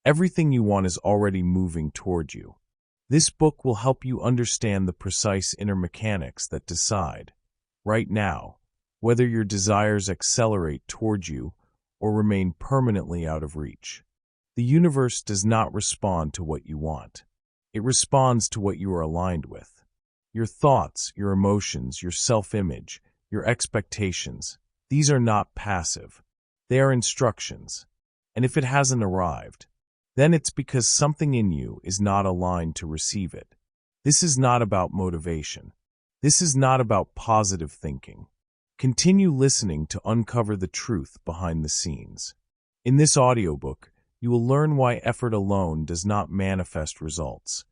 Everything you want is already moving toward you. This book will help you understand the precise inner mechanics that decide, right now, whether your desires accelerate toward you or remain permanently out of reach. The universe does not respond to what you want. It responds to what you are aligned with. Your thoughts, your emotions, your self-image, your expectations, these are not passive. They are instructions. And if it hasn't arrived, then it's because something in you is not aligned to receive it. This is not about motivation. This is not about positive thinking. Continue listening to uncover the truth behind the scenes. In this audiobook, you will learn why effort alone does not manifest results,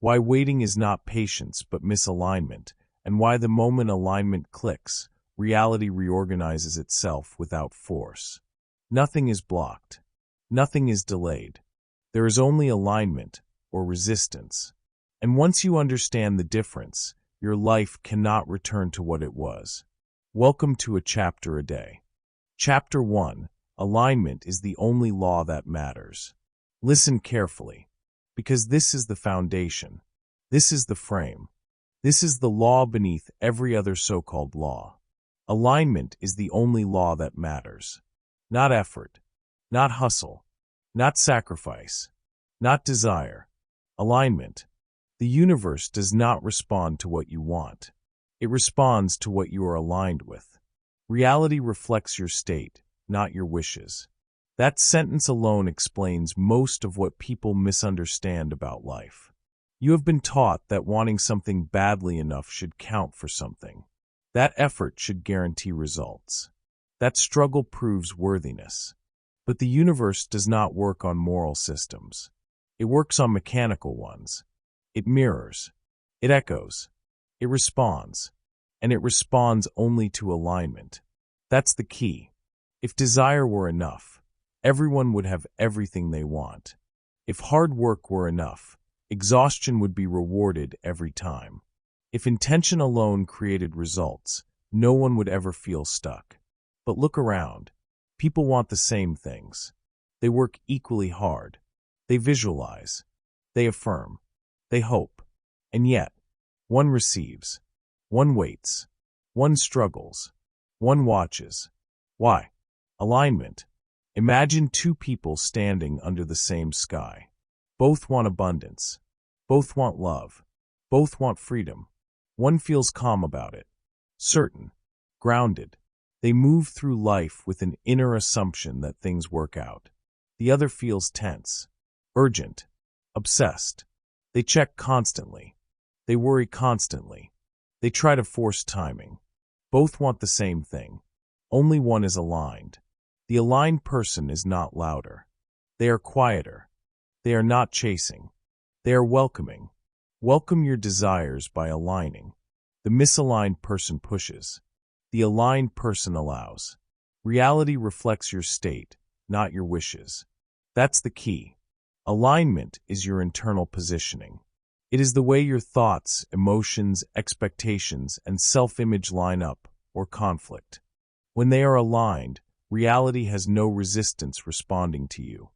why waiting is not patience but misalignment, and why the moment alignment clicks, reality reorganizes itself without force. Nothing is blocked. Nothing is delayed. There is only alignment or resistance. And once you understand the difference, your life cannot return to what it was. Welcome to a chapter a day. Chapter 1. Alignment is the only law that matters. Listen carefully, because this is the foundation. This is the frame. This is the law beneath every other so-called law. Alignment is the only law that matters. Not effort, not hustle, not sacrifice, not desire. Alignment. The universe does not respond to what you want. It responds to what you are aligned with. Reality reflects your state, not your wishes. That sentence alone explains most of what people misunderstand about life. You have been taught that wanting something badly enough should count for something. That effort should guarantee results. That struggle proves worthiness. But the universe does not work on moral systems. It works on mechanical ones. It mirrors. It echoes. It responds. And it responds only to alignment. That's the key. If desire were enough, everyone would have everything they want. If hard work were enough, exhaustion would be rewarded every time. If intention alone created results, no one would ever feel stuck. But look around. People want the same things. They work equally hard. They visualize. They affirm. They hope. And yet, one receives. One waits. One struggles. One watches. Why? Alignment. Imagine two people standing under the same sky. Both want abundance. Both want love. Both want freedom. One feels calm about it. Certain. Grounded. They move through life with an inner assumption that things work out. The other feels tense. Urgent. Obsessed. They check constantly. They worry constantly. They try to force timing. Both want the same thing. Only one is aligned. The aligned person is not louder. They are quieter. They are not chasing. They are welcoming. Welcome your desires by aligning. The misaligned person pushes. The aligned person allows. Reality reflects your state, not your wishes. That's the key. Alignment is your internal positioning. It is the way your thoughts, emotions, expectations, and self-image line up or conflict. When they are aligned, reality has no resistance responding to you.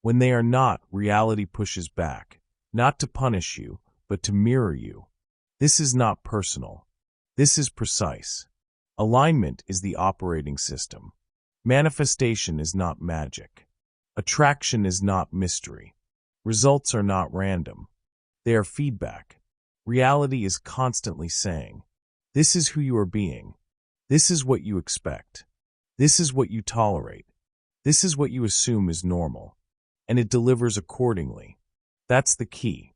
When they are not, reality pushes back, not to punish you, but to mirror you. This is not personal. This is precise. Alignment is the operating system. Manifestation is not magic. Attraction is not mystery. Results are not random. They are feedback. Reality is constantly saying, this is who you are being. This is what you expect. This is what you tolerate. This is what you assume is normal. And it delivers accordingly. That's the key.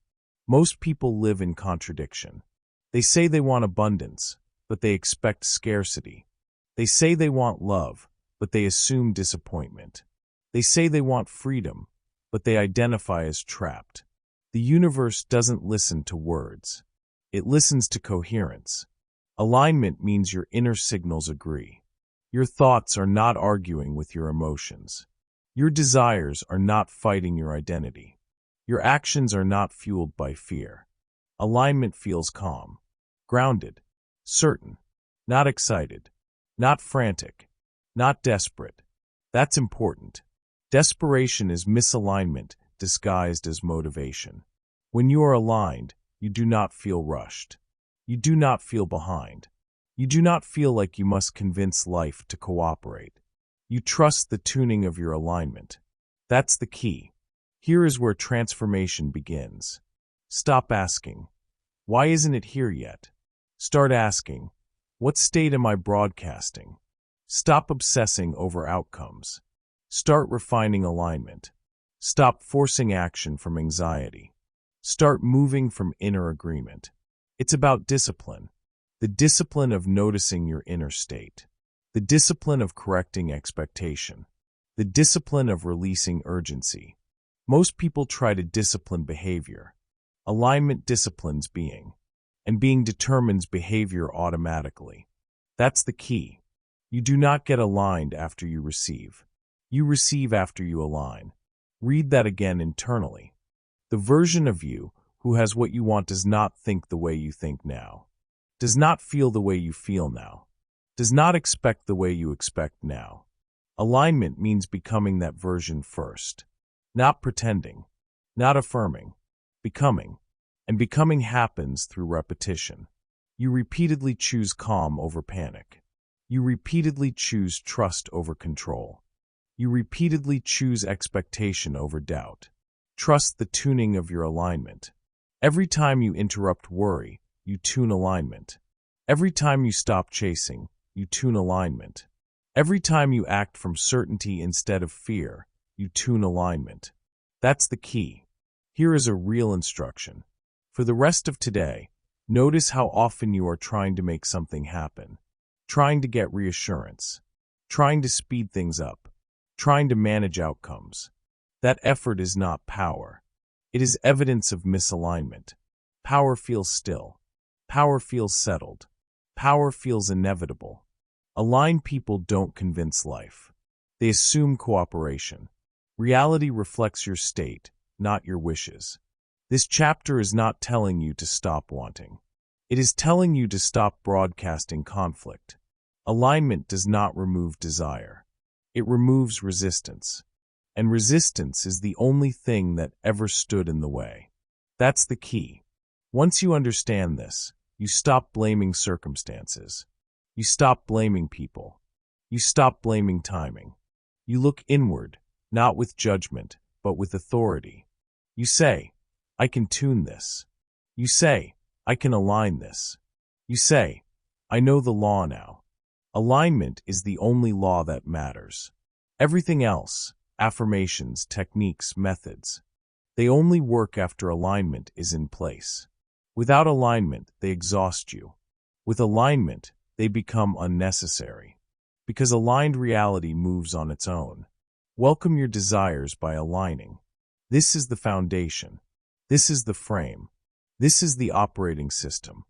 Most people live in contradiction. They say they want abundance, but they expect scarcity. They say they want love, but they assume disappointment. They say they want freedom, but they identify as trapped. The universe doesn't listen to words. It listens to coherence. Alignment means your inner signals agree. Your thoughts are not arguing with your emotions. Your desires are not fighting your identity. Your actions are not fueled by fear. Alignment feels calm, grounded, certain, not excited, not frantic, not desperate. That's important. Desperation is misalignment disguised as motivation. When you are aligned, you do not feel rushed. You do not feel behind. You do not feel like you must convince life to cooperate. You trust the tuning of your alignment. That's the key. Here is where transformation begins. Stop asking, "Why isn't it here yet?" Start asking, "What state am I broadcasting?" Stop obsessing over outcomes. Start refining alignment. Stop forcing action from anxiety. Start moving from inner agreement. It's about discipline. The discipline of noticing your inner state. The discipline of correcting expectation. The discipline of releasing urgency. Most people try to discipline behavior. Alignment disciplines being, and being determines behavior automatically. That's the key. You do not get aligned after you receive. You receive after you align. Read that again internally. The version of you who has what you want does not think the way you think now, does not feel the way you feel now, does not expect the way you expect now. Alignment means becoming that version first, not pretending, not affirming, becoming. And becoming happens through repetition. You repeatedly choose calm over panic. You repeatedly choose trust over control. You repeatedly choose expectation over doubt. Trust the tuning of your alignment. Every time you interrupt worry, you tune alignment. Every time you stop chasing, you tune alignment. Every time you act from certainty instead of fear, you tune alignment. That's the key. Here is a real instruction. For the rest of today, notice how often you are trying to make something happen, trying to get reassurance, trying to speed things up, trying to manage outcomes. That effort is not power. It is evidence of misalignment. Power feels still. Power feels settled. Power feels inevitable. Aligned people don't convince life. They assume cooperation. Reality reflects your state, not your wishes. This chapter is not telling you to stop wanting. It is telling you to stop broadcasting conflict. Alignment does not remove desire. It removes resistance. And resistance is the only thing that ever stood in the way. That's the key. Once you understand this, you stop blaming circumstances. You stop blaming people. You stop blaming timing. You look inward, not with judgment, but with authority. You say, "I can tune this." You say, "I can align this." You say, "I know the law now." Alignment is the only law that matters. Everything else, affirmations, techniques, methods, they only work after alignment is in place. Without alignment, they exhaust you. With alignment, they become unnecessary. Because aligned reality moves on its own. Welcome your desires by aligning. This is the foundation. This is the frame. This is the operating system.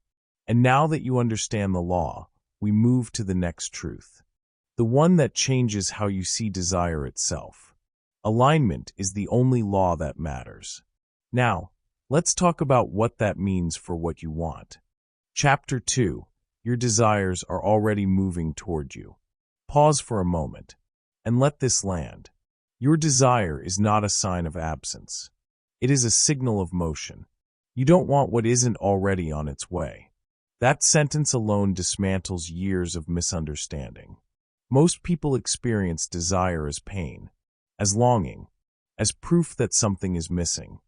And now that you understand the law, we move to the next truth. The one that changes how you see desire itself. Alignment is the only law that matters. Now, let's talk about what that means for what you want. Chapter 2. Your desires are already moving toward you. Pause for a moment and let this land. Your desire is not a sign of absence. It is a signal of motion. You don't want what isn't already on its way. That sentence alone dismantles years of misunderstanding. Most people experience desire as pain, as longing, as proof that something is missing.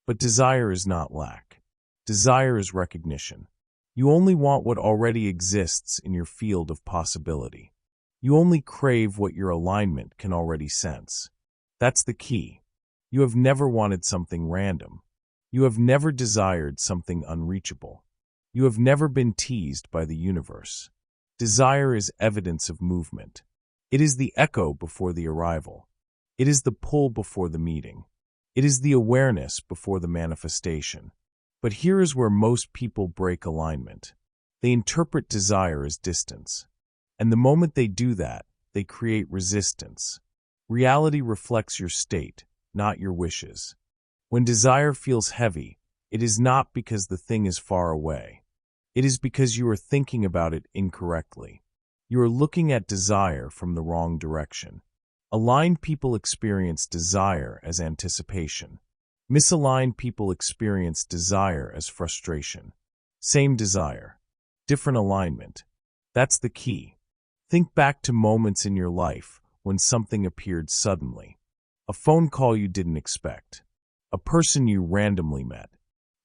But desire is not lack. Desire is recognition. You only want what already exists in your field of possibility. You only crave what your alignment can already sense. That's the key. You have never wanted something random. You have never desired something unreachable. You have never been teased by the universe. Desire is evidence of movement. It is the echo before the arrival. It is the pull before the meeting. It is the awareness before the manifestation. But here is where most people break alignment. They interpret desire as distance. And the moment they do that, they create resistance. Reality reflects your state, not your wishes. When desire feels heavy, it is not because the thing is far away. It is because you are thinking about it incorrectly. You are looking at desire from the wrong direction. Aligned people experience desire as anticipation. Misaligned people experience desire as frustration. Same desire, different alignment. That's the key. Think back to moments in your life when something appeared suddenly. A phone call you didn't expect. A person you randomly met.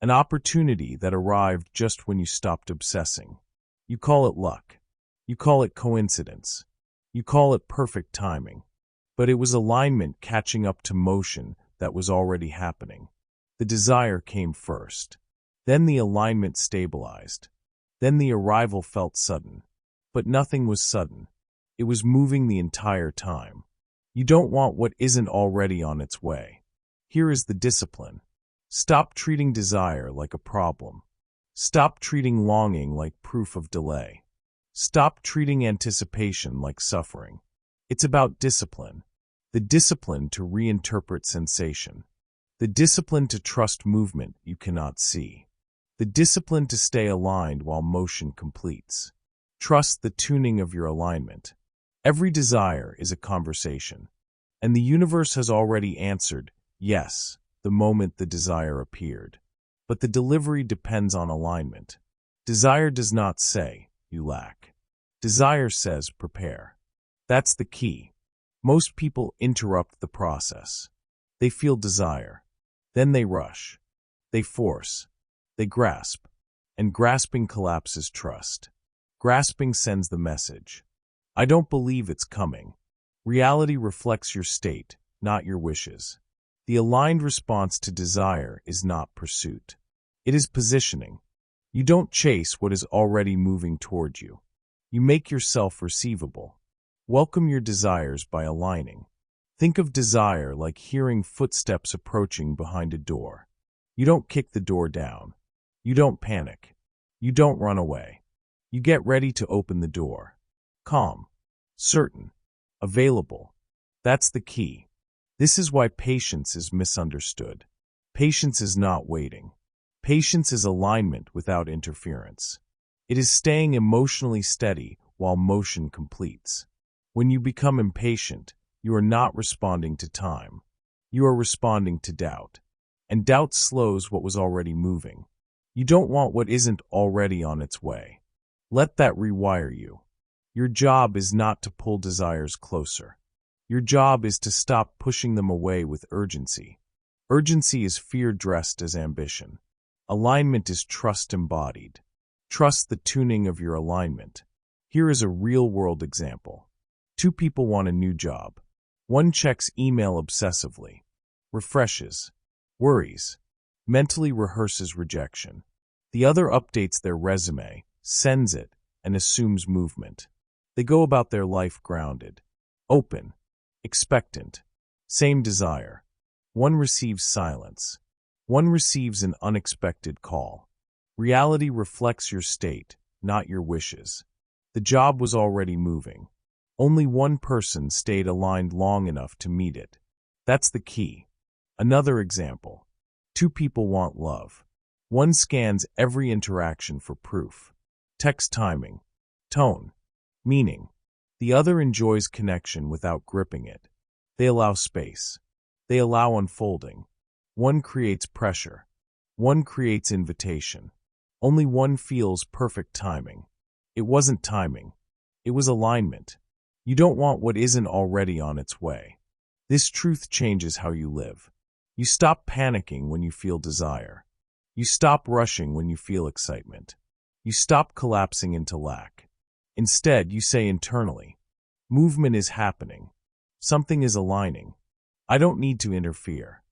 An opportunity that arrived just when you stopped obsessing. You call it luck. You call it coincidence. You call it perfect timing. But it was alignment catching up to motion that was already happening. The desire came first. Then the alignment stabilized. Then the arrival felt sudden. But nothing was sudden. It was moving the entire time. You don't want what isn't already on its way. Here is the discipline. Stop treating desire like a problem. Stop treating longing like proof of delay. Stop treating anticipation like suffering. It's about discipline. The discipline to reinterpret sensation. The discipline to trust movement you cannot see. The discipline to stay aligned while motion completes. Trust the tuning of your alignment. Every desire is a conversation. And the universe has already answered, yes, the moment the desire appeared. But the delivery depends on alignment. Desire does not say, you lack. Desire says, prepare. That's the key. Most people interrupt the process. They feel desire. Then they rush. They force. They grasp. And grasping collapses trust. Grasping sends the message. I don't believe it's coming. Reality reflects your state, not your wishes. The aligned response to desire is not pursuit. It is positioning. You don't chase what is already moving toward you. You make yourself receivable. Welcome your desires by aligning. Think of desire like hearing footsteps approaching behind a door. You don't kick the door down. You don't panic. You don't run away. You get ready to open the door. Calm. Certain. Available. That's the key. This is why patience is misunderstood. Patience is not waiting. Patience is alignment without interference. It is staying emotionally steady while motion completes. When you become impatient, you are not responding to time. You are responding to doubt. And doubt slows what was already moving. You don't want what isn't already on its way. Let that rewire you. Your job is not to pull desires closer. Your job is to stop pushing them away with urgency. Urgency is fear dressed as ambition. Alignment is trust embodied. Trust the tuning of your alignment. Here is a real-world example. Two people want a new job. One checks email obsessively, refreshes, worries, mentally rehearses rejection. The other updates their resume, sends it, and assumes movement. They go about their life grounded, open, expectant, same desire. One receives silence. One receives an unexpected call. Reality reflects your state, not your wishes. The job was already moving. Only one person stayed aligned long enough to meet it. That's the key. Another example. Two people want love. One scans every interaction for proof. Text timing, tone, meaning. The other enjoys connection without gripping it. They allow space. They allow unfolding. One creates pressure. One creates invitation. Only one feels perfect timing. It wasn't timing. It was alignment. You don't want what isn't already on its way. This truth changes how you live. You stop panicking when you feel desire. You stop rushing when you feel excitement. You stop collapsing into lack. Instead, you say internally, movement is happening. Something is aligning. I don't need to interfere.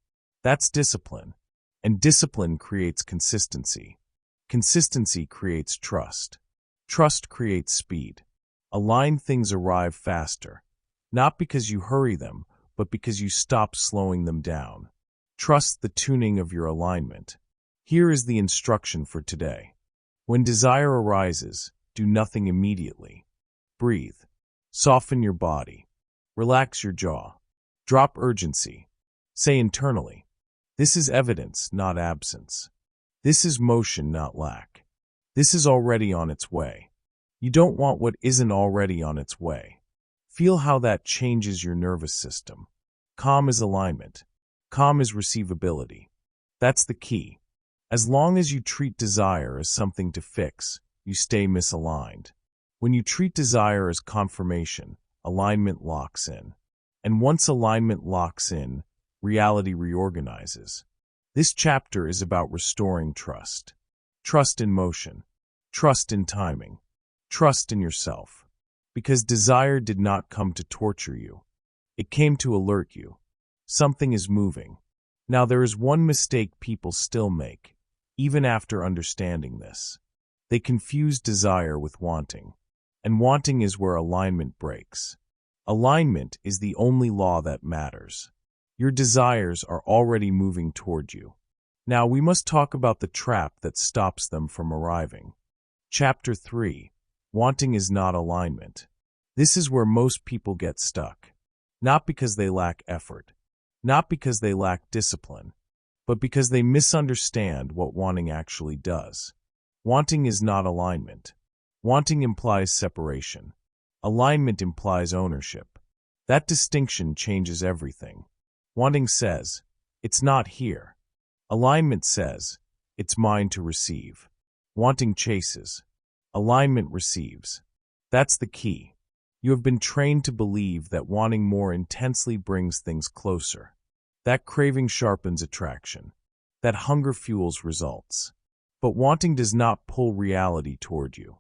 That's discipline. And discipline creates consistency. Consistency creates trust. Trust creates speed. Aligned things arrive faster, not because you hurry them, but because you stop slowing them down. Trust the tuning of your alignment. Here is the instruction for today. When desire arises, do nothing immediately. Breathe. Soften your body. Relax your jaw. Drop urgency. Say internally, this is evidence, not absence. This is motion, not lack. This is already on its way. You don't want what isn't already on its way. Feel how that changes your nervous system. Calm is alignment. Calm is receivability. That's the key. As long as you treat desire as something to fix, you stay misaligned. When you treat desire as confirmation, alignment locks in. And once alignment locks in, reality reorganizes. This chapter is about restoring trust. Trust in motion. Trust in timing. Trust in yourself. Because desire did not come to torture you. It came to alert you. Something is moving. Now there is one mistake people still make, even after understanding this. They confuse desire with wanting. And wanting is where alignment breaks. Alignment is the only law that matters. Your desires are already moving toward you. Now we must talk about the trap that stops them from arriving. Chapter 3. Wanting is not alignment. This is where most people get stuck. Not because they lack effort. Not because they lack discipline. But because they misunderstand what wanting actually does. Wanting is not alignment. Wanting implies separation. Alignment implies ownership. That distinction changes everything. Wanting says, it's not here. Alignment says, it's mine to receive. Wanting chases. Alignment receives. That's the key. You have been trained to believe that wanting more intensely brings things closer. That craving sharpens attraction. That hunger fuels results. But wanting does not pull reality toward you.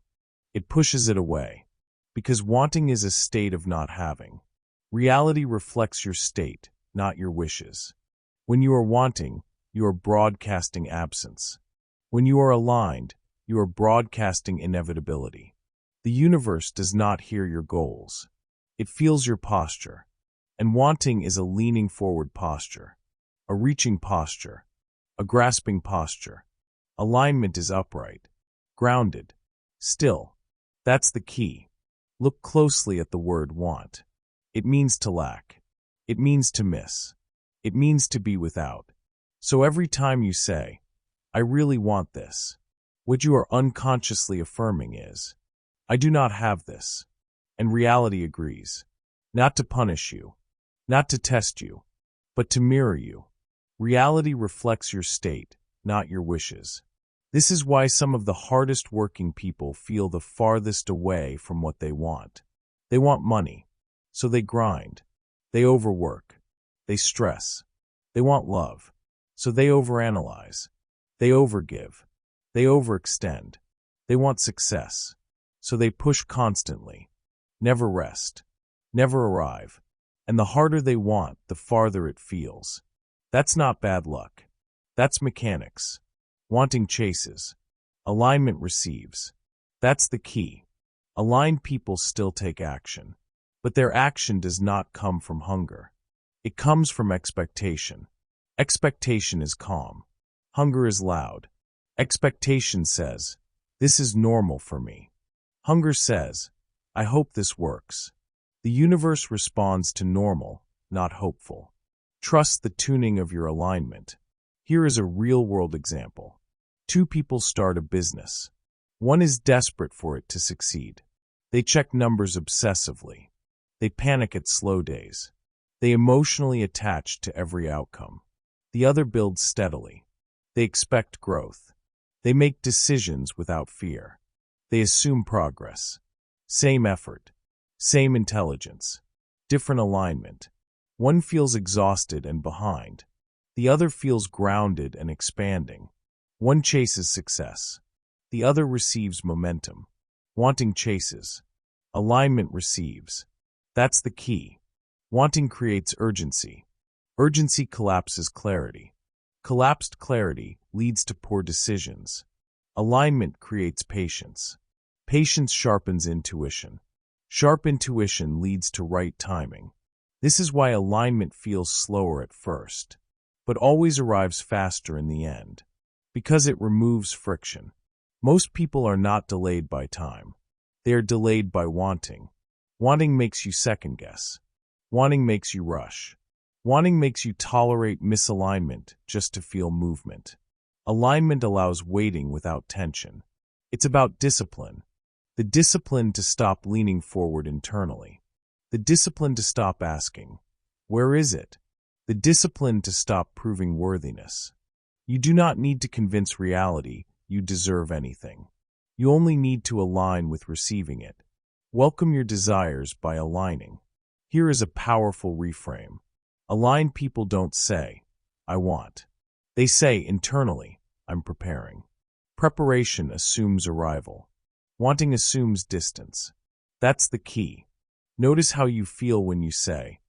It pushes it away. Because wanting is a state of not having. Reality reflects your state, not your wishes. When you are wanting, you are broadcasting absence. When you are aligned, you are broadcasting inevitability. The universe does not hear your goals. It feels your posture. And wanting is a leaning forward posture, a reaching posture, a grasping posture. Alignment is upright, grounded, still. That's the key. Look closely at the word want. It means to lack. It means to miss. It means to be without. So every time you say, I really want this, what you are unconsciously affirming is, I do not have this. And reality agrees. Not to punish you, not to test you, but to mirror you. Reality reflects your state, not your wishes. This is why some of the hardest working people feel the farthest away from what they want. They want money, so they grind. They overwork. They stress. They want love, so they overanalyze. They overgive. They overextend. They want success, so they push constantly. Never rest. Never arrive. And the harder they want, the farther it feels. That's not bad luck. That's mechanics. Wanting chases. Alignment receives. That's the key. Aligned people still take action. But their action does not come from hunger. It comes from expectation. Expectation is calm. Hunger is loud. Expectation says, this is normal for me. Hunger says, I hope this works. The universe responds to normal, not hopeful. Trust the tuning of your alignment. Here is a real-world example. Two people start a business. One is desperate for it to succeed. They check numbers obsessively. They panic at slow days. They emotionally attach to every outcome. The other builds steadily. They expect growth. They make decisions without fear. They assume progress. Same effort. Same intelligence. Different alignment. One feels exhausted and behind. The other feels grounded and expanding. One chases success. The other receives momentum. Wanting chases. Alignment receives. That's the key. Wanting creates urgency. Urgency collapses clarity. Collapsed clarity leads to poor decisions. Alignment creates patience. Patience sharpens intuition. Sharp intuition leads to right timing. This is why alignment feels slower at first, but always arrives faster in the end. Because it removes friction. Most people are not delayed by time. They are delayed by wanting. Wanting makes you second-guess. Wanting makes you rush. Wanting makes you tolerate misalignment just to feel movement. Alignment allows waiting without tension. It's about discipline. The discipline to stop leaning forward internally. The discipline to stop asking, where is it? The discipline to stop proving worthiness. You do not need to convince reality you deserve anything. You only need to align with receiving it. Welcome your desires by aligning. Here is a powerful reframe. Aligned people don't say, I want. They say internally, I'm preparing. Preparation assumes arrival. Wanting assumes distance. That's the key. Notice how you feel when you say,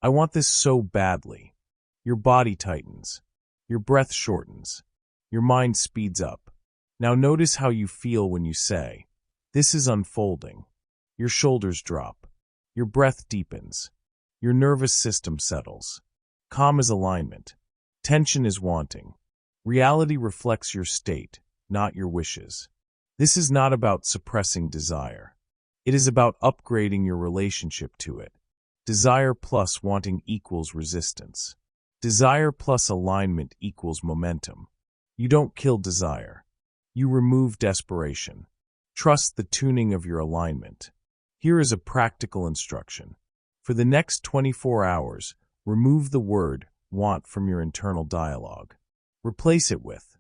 I want this so badly. Your body tightens. Your breath shortens. Your mind speeds up. Now notice how you feel when you say, this is unfolding. Your shoulders drop. Your breath deepens. Your nervous system settles. Calm is alignment. Tension is wanting. Reality reflects your state, not your wishes. This is not about suppressing desire. It is about upgrading your relationship to it. Desire plus wanting equals resistance. Desire plus alignment equals momentum. You don't kill desire. You remove desperation. Trust the tuning of your alignment. Here is a practical instruction. For the next 24 hours, remove the word want from your internal dialogue. Replace it with,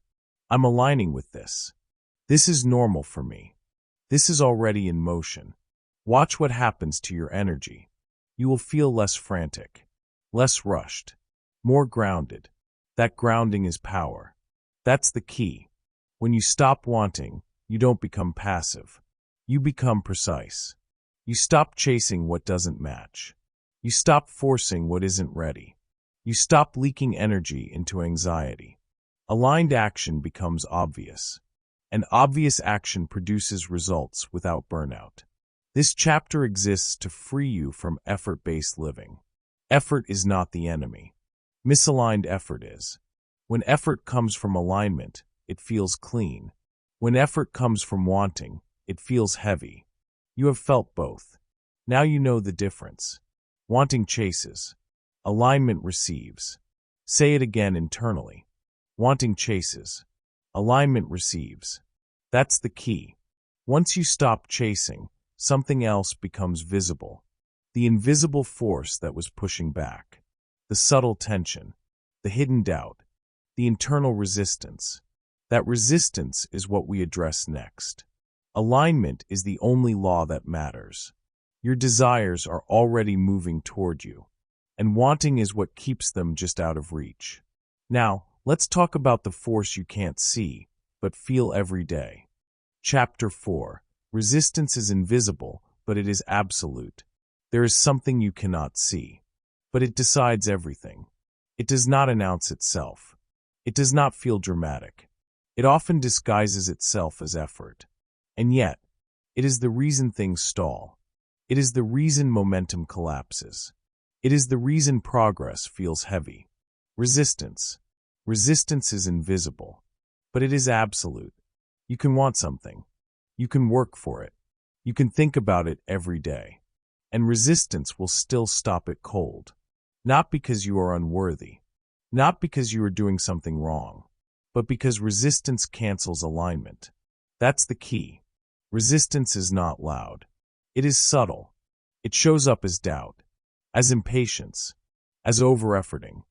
I'm aligning with this. This is normal for me. This is already in motion. Watch what happens to your energy. You will feel less frantic, less rushed, more grounded. That grounding is power. That's the key. When you stop wanting, you don't become passive. You become precise. You stop chasing what doesn't match. You stop forcing what isn't ready. You stop leaking energy into anxiety. Aligned action becomes obvious. And obvious action produces results without burnout. This chapter exists to free you from effort-based living. Effort is not the enemy. Misaligned effort is. When effort comes from alignment, it feels clean. When effort comes from wanting, it feels heavy. You have felt both. Now you know the difference. Wanting chases. Alignment receives. Say it again internally. Wanting chases. Alignment receives. That's the key. Once you stop chasing, something else becomes visible. The invisible force that was pushing back. The subtle tension. The hidden doubt. The internal resistance. That resistance is what we address next. Alignment is the only law that matters. Your desires are already moving toward you, and wanting is what keeps them just out of reach. Now, let's talk about the force you can't see, but feel every day. Chapter 4. Resistance is invisible, but it is absolute. There is something you cannot see, but it decides everything. It does not announce itself. It does not feel dramatic. It often disguises itself as effort. And yet, it is the reason things stall. It is the reason momentum collapses. It is the reason progress feels heavy. Resistance. Resistance is invisible, but it is absolute. You can want something. You can work for it. You can think about it every day. And resistance will still stop it cold. Not because you are unworthy. Not because you are doing something wrong. But because resistance cancels alignment. That's the key. Resistance is not loud. It is subtle. It shows up as doubt, as impatience, as over-efforting.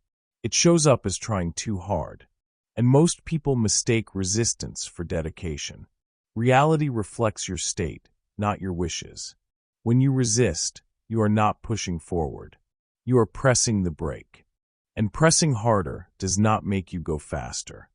It shows up as trying too hard. And most people mistake resistance for dedication. Reality reflects your state, not your wishes. When you resist, you are not pushing forward. You are pressing the brake. And pressing harder does not make you go faster.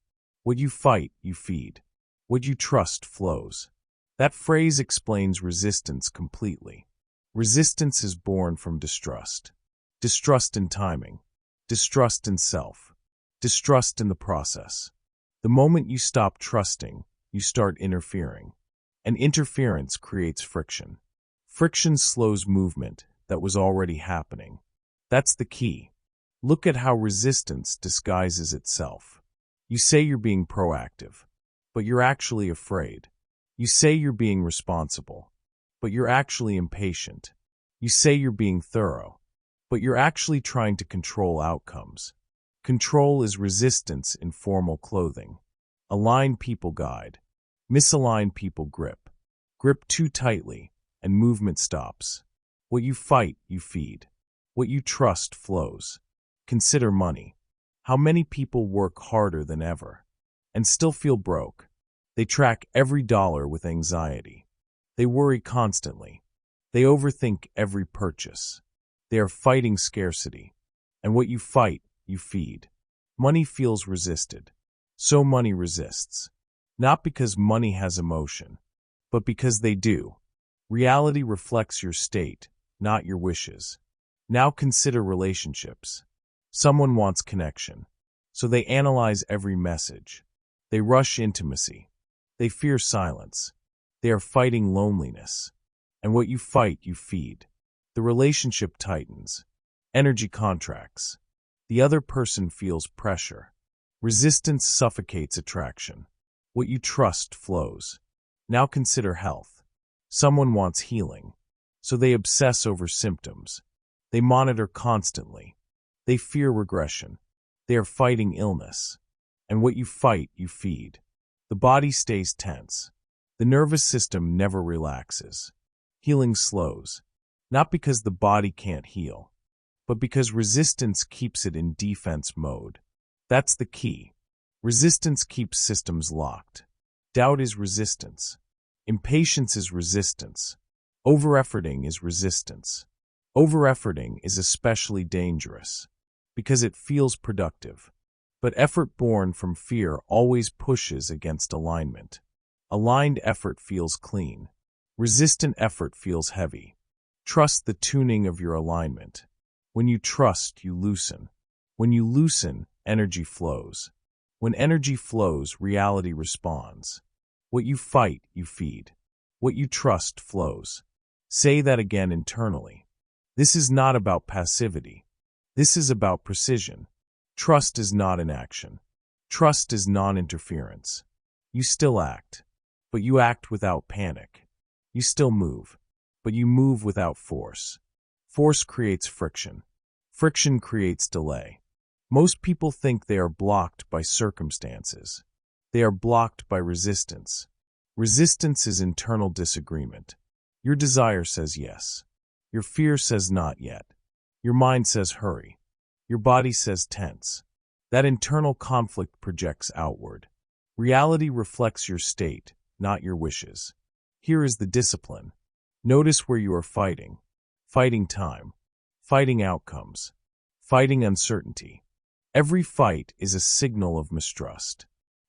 What you fight, you feed. What you trust flows. That phrase explains resistance completely. Resistance is born from distrust. Distrust in timing. Distrust in self. Distrust in the process. The moment you stop trusting, you start interfering. And interference creates friction. Friction slows movement that was already happening. That's the key. Look at how resistance disguises itself. You say you're being proactive, but you're actually afraid. You say you're being responsible, but you're actually impatient. You say you're being thorough, but you're actually trying to control outcomes. Control is resistance in formal clothing. Aligned people guide. Misaligned people grip. Grip too tightly, and movement stops. What you fight, you feed. What you trust flows. Consider money. How many people work harder than ever and still feel broke? They track every dollar with anxiety. They worry constantly. They overthink every purchase. They are fighting scarcity. And what you fight, you feed. Money feels resisted. So money resists. Not because money has emotion, but because they do. Reality reflects your state, not your wishes. Now consider relationships. Someone wants connection, so they analyze every message. They rush intimacy. They fear silence. They are fighting loneliness. And what you fight, you feed. The relationship tightens. Energy contracts. The other person feels pressure. Resistance suffocates attraction. What you trust flows. Now consider health. Someone wants healing, so they obsess over symptoms. They monitor constantly. They fear regression. They are fighting illness. And what you fight, you feed. The body stays tense. The nervous system never relaxes. Healing slows, not because the body can't heal, but because resistance keeps it in defense mode. That's the key. Resistance keeps systems locked. Doubt is resistance. Impatience is resistance. Over-efforting is resistance. Over-efforting is especially dangerous because it feels productive. But effort born from fear always pushes against alignment. Aligned effort feels clean. Resistant effort feels heavy. Trust the tuning of your alignment. When you trust, you loosen. When you loosen, energy flows. When energy flows, reality responds. What you fight, you feed. What you trust flows. Say that again internally. This is not about passivity. This is about precision. Trust is not inaction. Trust is non-interference. You still act, but you act without panic. You still move, but you move without force. Force creates friction. Friction creates delay. Most people think they are blocked by circumstances. They are blocked by resistance. Resistance is internal disagreement. Your desire says yes. Your fear says not yet. Your mind says hurry. Your body says tense. That internal conflict projects outward. Reality reflects your state, not your wishes. Here is the discipline. Notice where you are fighting. Fighting time. Fighting outcomes. Fighting uncertainty. Every fight is a signal of mistrust.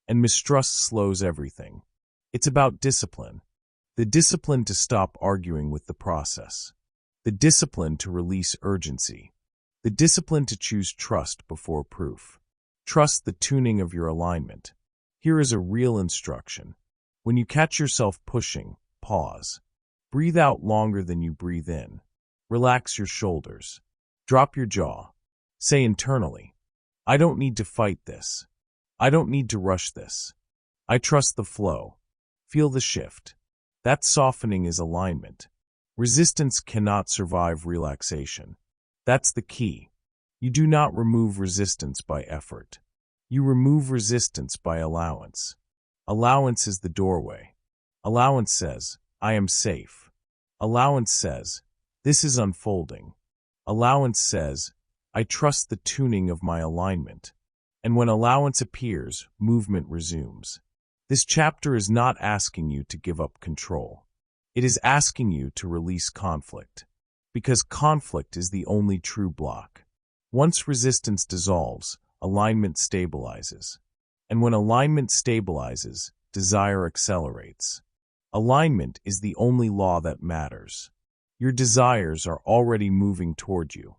And mistrust slows everything. It's about discipline. The discipline to stop arguing with the process. The discipline to release urgency. The discipline to choose trust before proof. Trust the tuning of your alignment. Here is a real instruction. When you catch yourself pushing, pause. Breathe out longer than you breathe in. Relax your shoulders. Drop your jaw. Say internally, I don't need to fight this. I don't need to rush this. I trust the flow. Feel the shift. That softening is alignment. Resistance cannot survive relaxation. That's the key. You do not remove resistance by effort. You remove resistance by allowance. Allowance is the doorway. Allowance says, I am safe. Allowance says, this is unfolding. Allowance says, I trust the tuning of my alignment. And when allowance appears, movement resumes. This chapter is not asking you to give up control. It is asking you to release conflict. Because conflict is the only true block. Once resistance dissolves, alignment stabilizes. And when alignment stabilizes, desire accelerates. Alignment is the only law that matters. Your desires are already moving toward you.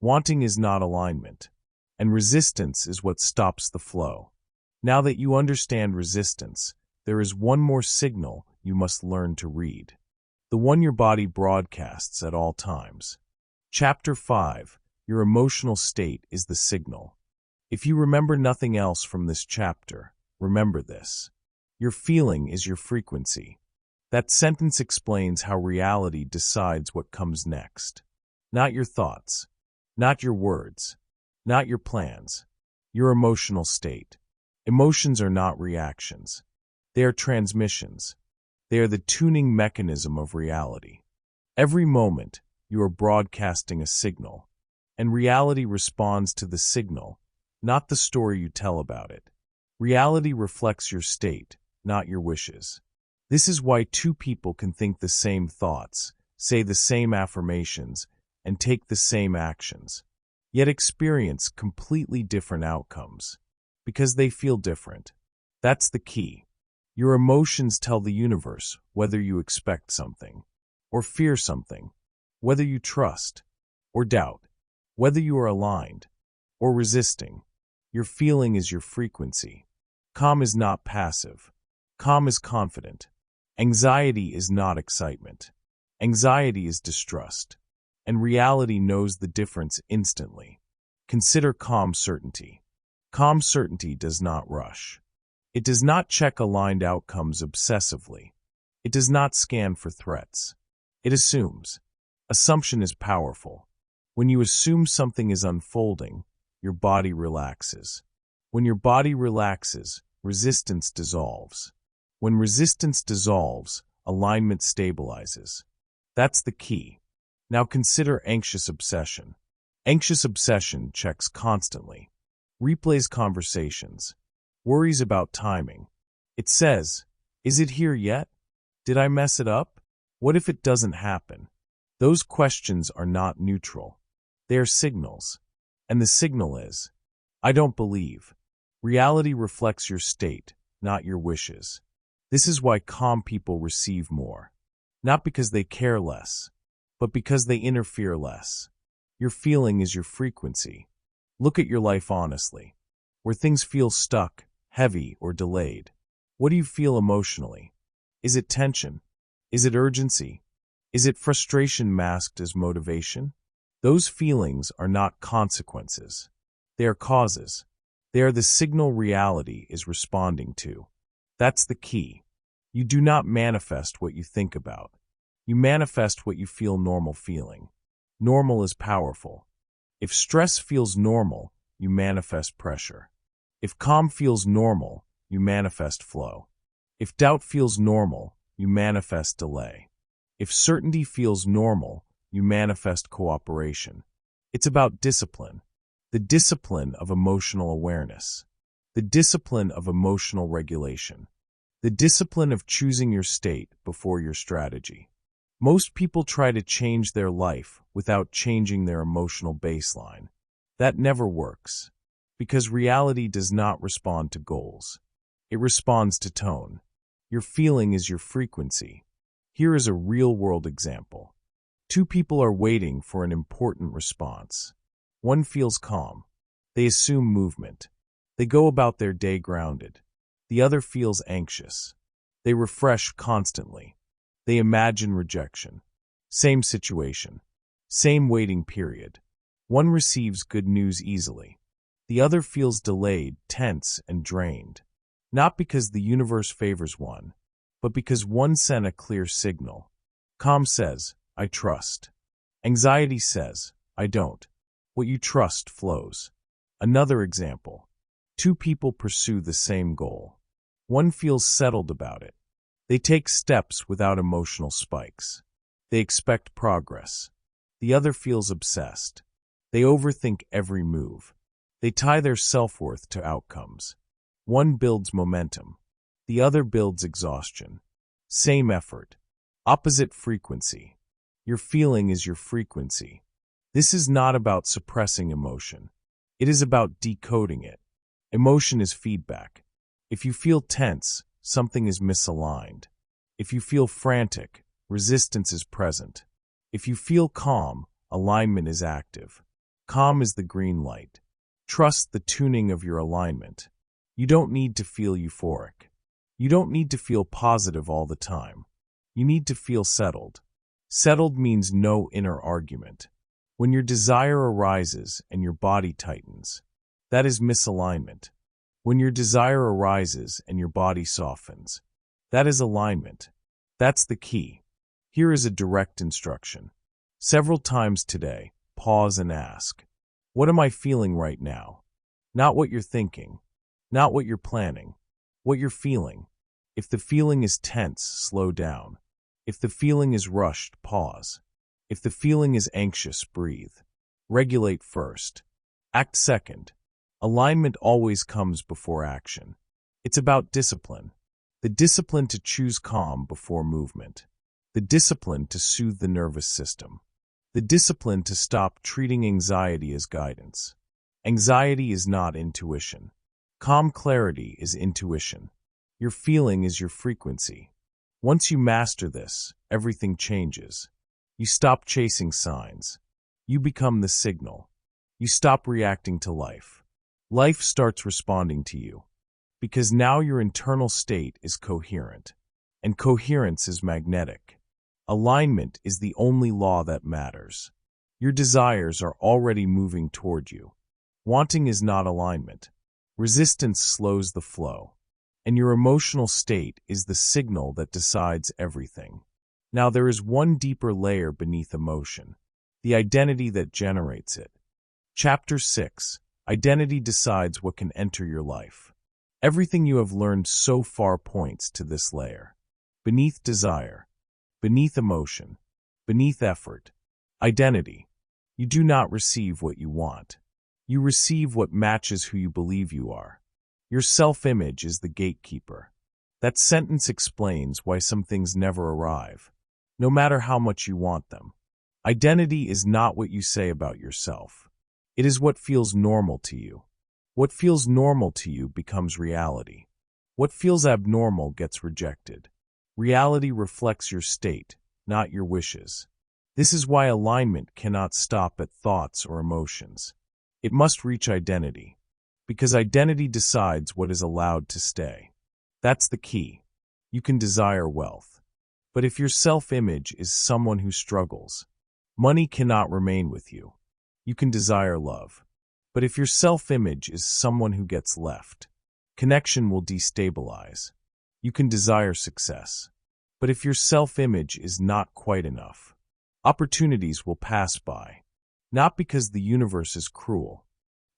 Wanting is not alignment, and resistance is what stops the flow. Now that you understand resistance, there is one more signal you must learn to read. The one your body broadcasts at all times. Chapter 5, Your emotional state is the signal. If you remember nothing else from this chapter, remember this. Your feeling is your frequency. That sentence explains how reality decides what comes next. Not your thoughts, not your words, not your plans, your emotional state. Emotions are not reactions. They are transmissions. They are the tuning mechanism of reality. Every moment, you are broadcasting a signal, and reality responds to the signal, not the story you tell about it. Reality reflects your state, not your wishes. This is why two people can think the same thoughts, say the same affirmations, and take the same actions, yet experience completely different outcomes, because they feel different. That's the key. Your emotions tell the universe whether you expect something, or fear something, whether you trust, or doubt, whether you are aligned, or resisting. Your feeling is your frequency. Calm is not passive. Calm is confident. Anxiety is not excitement. Anxiety is distrust. And reality knows the difference instantly. Consider calm certainty. Calm certainty does not rush. It does not check aligned outcomes obsessively. It does not scan for threats. It assumes. Assumption is powerful. When you assume something is unfolding, your body relaxes. When your body relaxes, resistance dissolves. When resistance dissolves, alignment stabilizes. That's the key. Now consider anxious obsession. Anxious obsession checks constantly, replays conversations, worries about timing. It says, is it here yet? Did I mess it up? What if it doesn't happen? Those questions are not neutral. They are signals. And the signal is, I don't believe. Reality reflects your state, not your wishes. This is why calm people receive more. Not because they care less, but because they interfere less. Your feeling is your frequency. Look at your life honestly. Where things feel stuck, heavy, or delayed. What do you feel emotionally? Is it tension? Is it urgency? Is it frustration masked as motivation? Those feelings are not consequences. They are causes. They are the signal reality is responding to. That's the key. You do not manifest what you think about. You manifest what you feel normal feeling. Normal is powerful. If stress feels normal, you manifest pressure. If calm feels normal, you manifest flow. If doubt feels normal, you manifest delay. If certainty feels normal, you manifest cooperation. It's about discipline. The discipline of emotional awareness. The discipline of emotional regulation. The discipline of choosing your state before your strategy. Most people try to change their life without changing their emotional baseline. That never works, because reality does not respond to goals. It responds to tone. Your feeling is your frequency. Here is a real-world example. Two people are waiting for an important response. One feels calm. They assume movement. They go about their day grounded. The other feels anxious. They refresh constantly. They imagine rejection. Same situation. Same waiting period. One receives good news easily. The other feels delayed, tense, and drained. Not because the universe favors one, but because one sent a clear signal. Calm says, I trust. Anxiety says, I don't. What you trust flows. Another example. Two people pursue the same goal. One feels settled about it. They take steps without emotional spikes. They expect progress. The other feels obsessed. They overthink every move. They tie their self-worth to outcomes. One builds momentum. The other builds exhaustion. Same effort. Opposite frequency. Your feeling is your frequency. This is not about suppressing emotion. It is about decoding it. Emotion is feedback. If you feel tense, something is misaligned. If you feel frantic, resistance is present. If you feel calm, alignment is active. Calm is the green light. Trust the tuning of your alignment. You don't need to feel euphoric. You don't need to feel positive all the time. You need to feel settled. Settled means no inner argument. When your desire arises and your body tightens, that is misalignment. When your desire arises and your body softens, that is alignment. That's the key. Here is a direct instruction. Several times today, pause and ask, what am I feeling right now? Not what you're thinking, not what you're planning, what you're feeling. If the feeling is tense, slow down. If the feeling is rushed, pause. If the feeling is anxious, breathe. Regulate first. Act second. Alignment always comes before action. It's about discipline. The discipline to choose calm before movement. The discipline to soothe the nervous system. The discipline to stop treating anxiety as guidance. Anxiety is not intuition. Calm clarity is intuition. Your feeling is your frequency. Once you master this, everything changes. You stop chasing signs. You become the signal. You stop reacting to life. Life starts responding to you. Because now your internal state is coherent. And coherence is magnetic. Alignment is the only law that matters. Your desires are already moving toward you. Wanting is not alignment. Resistance slows the flow. And your emotional state is the signal that decides everything. Now there is one deeper layer beneath emotion. The identity that generates it. Chapter 6. Identity decides what can enter your life. Everything you have learned so far points to this layer. Beneath desire. Beneath emotion. Beneath effort. Identity. You do not receive what you want. You receive what matches who you believe you are. Your self-image is the gatekeeper. That sentence explains why some things never arrive, no matter how much you want them. Identity is not what you say about yourself. It is what feels normal to you. What feels normal to you becomes reality. What feels abnormal gets rejected. Reality reflects your state, not your wishes. This is why alignment cannot stop at thoughts or emotions. It must reach identity. Because identity decides what is allowed to stay. That's the key. You can desire wealth. But if your self-image is someone who struggles, money cannot remain with you. You can desire love. But if your self-image is someone who gets left, connection will destabilize. You can desire success. But if your self-image is not quite enough, opportunities will pass by. Not because the universe is cruel,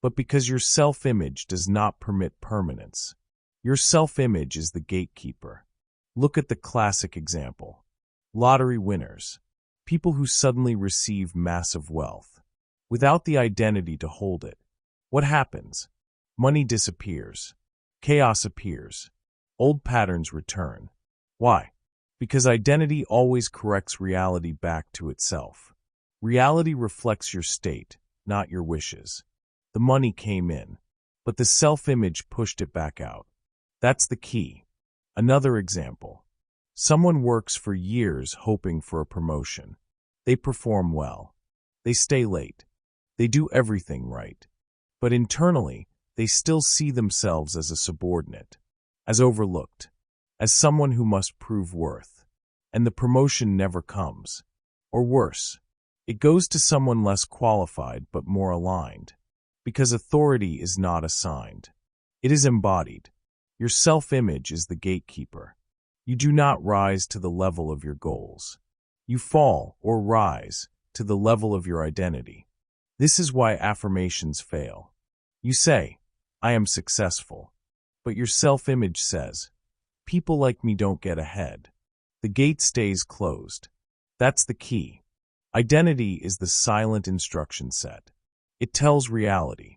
but because your self-image does not permit permanence. Your self-image is the gatekeeper. Look at the classic example. Lottery winners. People who suddenly receive massive wealth. Without the identity to hold it. What happens? Money disappears. Chaos appears. Old patterns return. Why? Because identity always corrects reality back to itself. Reality reflects your state, not your wishes. The money came in, but the self-image pushed it back out. That's the key. Another example. Someone works for years hoping for a promotion. They perform well. They stay late. They do everything right. But internally, they still see themselves as a subordinate, as overlooked, as someone who must prove worth. And the promotion never comes. Or worse, it goes to someone less qualified but more aligned. Because authority is not assigned. It is embodied. Your self-image is the gatekeeper. You do not rise to the level of your goals. You fall or rise to the level of your identity. This is why affirmations fail. You say, I am successful. But your self-image says, people like me don't get ahead. The gate stays closed. That's the key. Identity is the silent instruction set. It tells reality.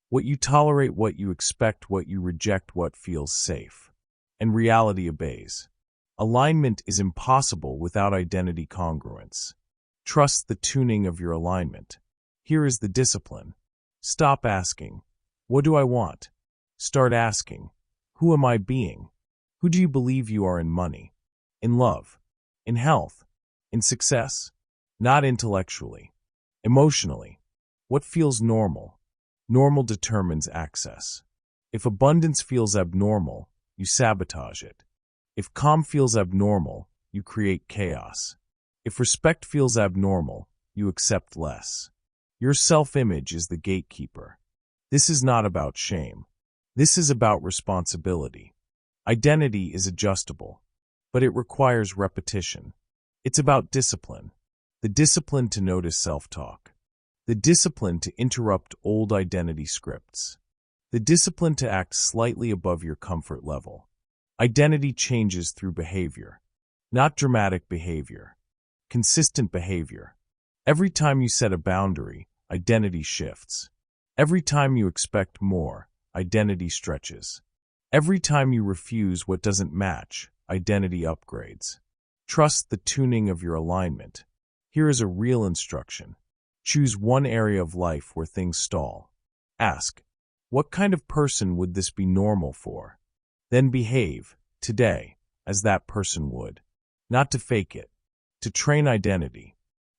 What you tolerate, what you expect, what you reject, what feels safe. And reality obeys. Alignment is impossible without identity congruence. Trust the tuning of your alignment. Here is the discipline. Stop asking, what do I want? Start asking, who am I being? Who do you believe you are in money? In love? In health? In success? Not intellectually. Emotionally. What feels normal? Normal determines access. If abundance feels abnormal, you sabotage it. If calm feels abnormal, you create chaos. If respect feels abnormal, you accept less. Your self-image is the gatekeeper. This is not about shame. This is about responsibility. Identity is adjustable, but it requires repetition. It's about discipline. The discipline to notice self-talk. The discipline to interrupt old identity scripts. The discipline to act slightly above your comfort level. Identity changes through behavior, not dramatic behavior. Consistent behavior. Every time you set a boundary, identity shifts. Every time you expect more, identity stretches. Every time you refuse what doesn't match, identity upgrades. Trust the tuning of your alignment. Here is a real instruction. Choose one area of life where things stall. Ask, what kind of person would this be normal for? Then behave, today, as that person would. Not to fake it, to train identity.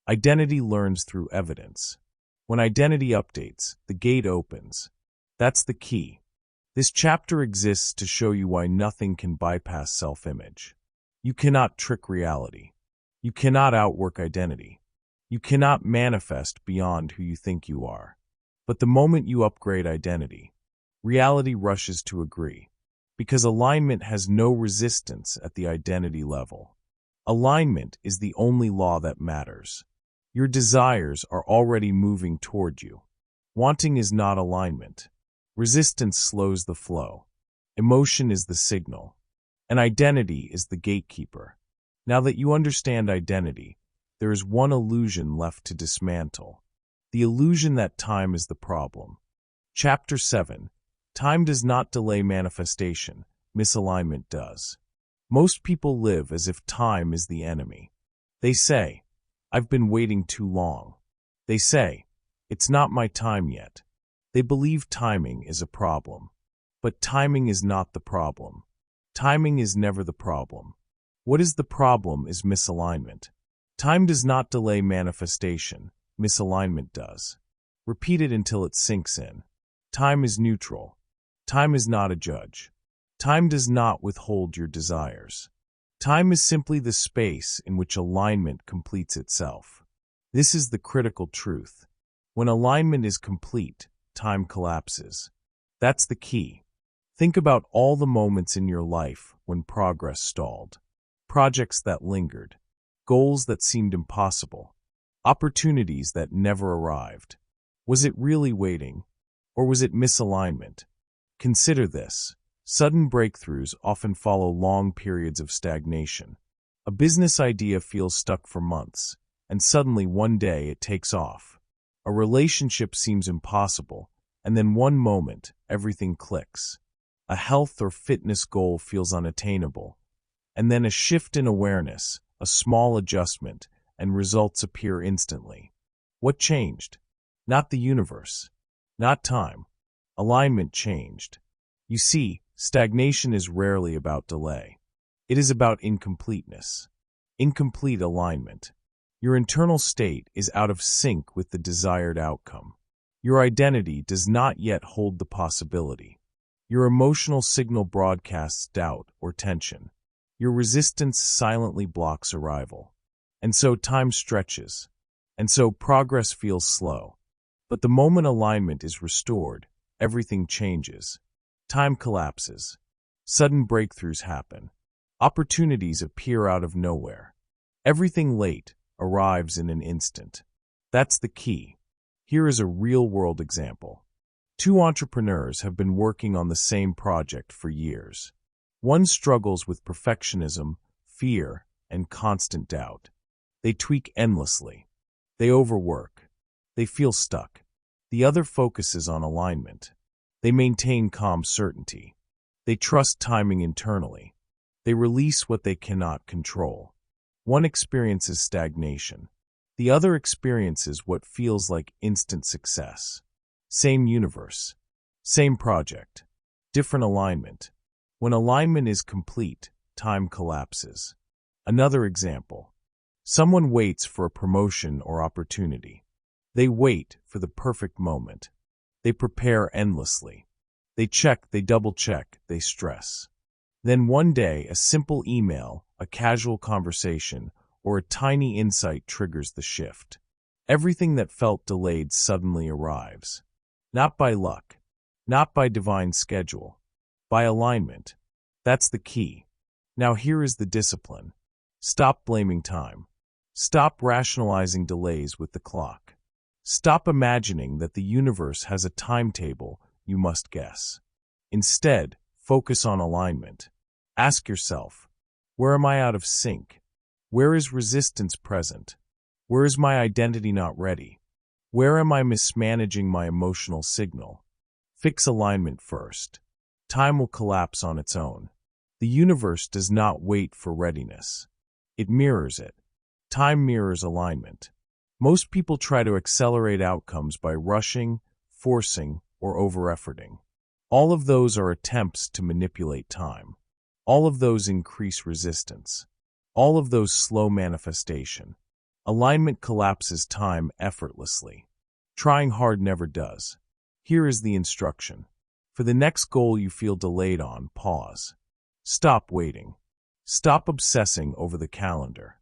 Identity learns through evidence. When identity updates, the gate opens. That's the key. This chapter exists to show you why nothing can bypass self-image. You cannot trick reality. You cannot outwork identity. You cannot manifest beyond who you think you are. But the moment you upgrade identity, reality rushes to agree, because alignment has no resistance at the identity level. Alignment is the only law that matters. Your desires are already moving toward you. Wanting is not alignment. Resistance slows the flow. Emotion is the signal. And identity is the gatekeeper. Now that you understand identity, there is one illusion left to dismantle. The illusion that time is the problem. Chapter 7. Time does not delay manifestation. Misalignment does. Most people live as if time is the enemy. They say, I've been waiting too long. They say, it's not my time yet. They believe timing is a problem. But timing is not the problem. Timing is never the problem. What is the problem is misalignment. Time does not delay manifestation. Misalignment does. Repeat it until it sinks in. Time is neutral. Time is not a judge. Time does not withhold your desires. Time is simply the space in which alignment completes itself. This is the critical truth. When alignment is complete, time collapses. That's the key. Think about all the moments in your life when progress stalled. Projects that lingered. Goals that seemed impossible. Opportunities that never arrived. Was it really waiting? Or was it misalignment? Consider this. Sudden breakthroughs often follow long periods of stagnation. A business idea feels stuck for months, and suddenly one day it takes off. A relationship seems impossible, and then one moment, everything clicks. A health or fitness goal feels unattainable, and then a shift in awareness, a small adjustment, and results appear instantly. What changed? Not the universe. Not time. Alignment changed. You see, stagnation is rarely about delay. It is about incompleteness. Incomplete alignment. Your internal state is out of sync with the desired outcome. Your identity does not yet hold the possibility. Your emotional signal broadcasts doubt or tension. Your resistance silently blocks arrival. And so time stretches. And so progress feels slow. But the moment alignment is restored, everything changes. Time collapses. Sudden breakthroughs happen. Opportunities appear out of nowhere. Everything late arrives in an instant. That's the key. Here is a real-world example. Two entrepreneurs have been working on the same project for years. One struggles with perfectionism, fear, and constant doubt. They tweak endlessly. They overwork. They feel stuck. The other focuses on alignment. They maintain calm certainty. They trust timing internally. They release what they cannot control. One experiences stagnation. The other experiences what feels like instant success. Same universe. Same project. Different alignment. When alignment is complete, time collapses. Another example. Someone waits for a promotion or opportunity. They wait for the perfect moment. They prepare endlessly. They check, they double-check, they stress. Then one day, a simple email, a casual conversation, or a tiny insight triggers the shift. Everything that felt delayed suddenly arrives. Not by luck, not by divine schedule, by alignment. That's the key. Now here is the discipline. Stop blaming time. Stop rationalizing delays with the clock. Stop imagining that the universe has a timetable you must guess. Instead, focus on alignment. Ask yourself, where am I out of sync? Where is resistance present? Where is my identity not ready? Where am I mismanaging my emotional signal? Fix alignment first. Time will collapse on its own. The universe does not wait for readiness. It mirrors it. Time mirrors alignment. Most people try to accelerate outcomes by rushing, forcing, or over-efforting. All of those are attempts to manipulate time. All of those increase resistance. All of those slow manifestation. Alignment collapses time effortlessly. Trying hard never does. Here is the instruction. For the next goal you feel delayed on, pause. Stop waiting. Stop obsessing over the calendar.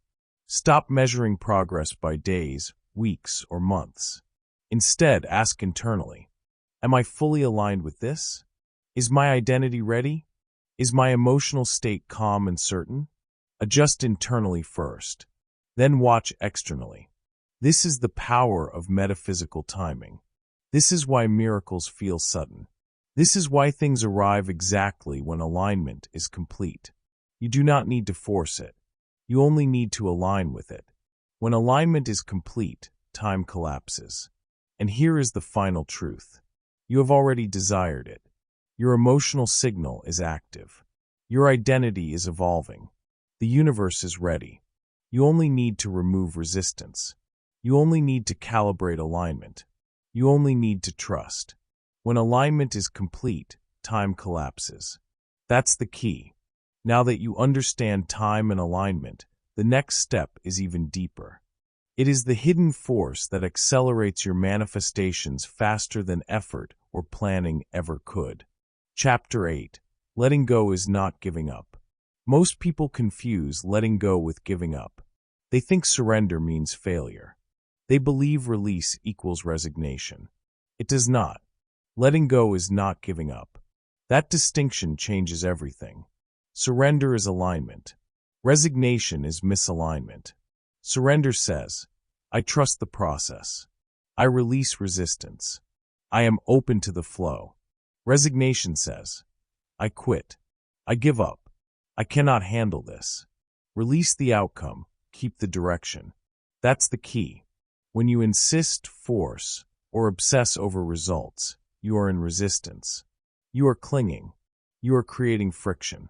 Stop measuring progress by days, weeks, or months. Instead, ask internally, am I fully aligned with this? Is my identity ready? Is my emotional state calm and certain? Adjust internally first, then watch externally. This is the power of metaphysical timing. This is why miracles feel sudden. This is why things arrive exactly when alignment is complete. You do not need to force it. You only need to align with it. When alignment is complete, time collapses. And here is the final truth. You have already desired it. Your emotional signal is active. Your identity is evolving. The universe is ready. You only need to remove resistance. You only need to calibrate alignment. You only need to trust. When alignment is complete, time collapses. That's the key. Now that you understand time and alignment, the next step is even deeper. It is the hidden force that accelerates your manifestations faster than effort or planning ever could. Chapter 8. Letting go is not giving up. Most people confuse letting go with giving up. They think surrender means failure. They believe release equals resignation. It does not. Letting go is not giving up. That distinction changes everything. Surrender is alignment. Resignation is misalignment. Surrender says, I trust the process. I release resistance. I am open to the flow. Resignation says, I quit. I give up. I cannot handle this. Release the outcome. Keep the direction. That's the key. When you insist, force, or obsess over results, you are in resistance. You are clinging. You are creating friction.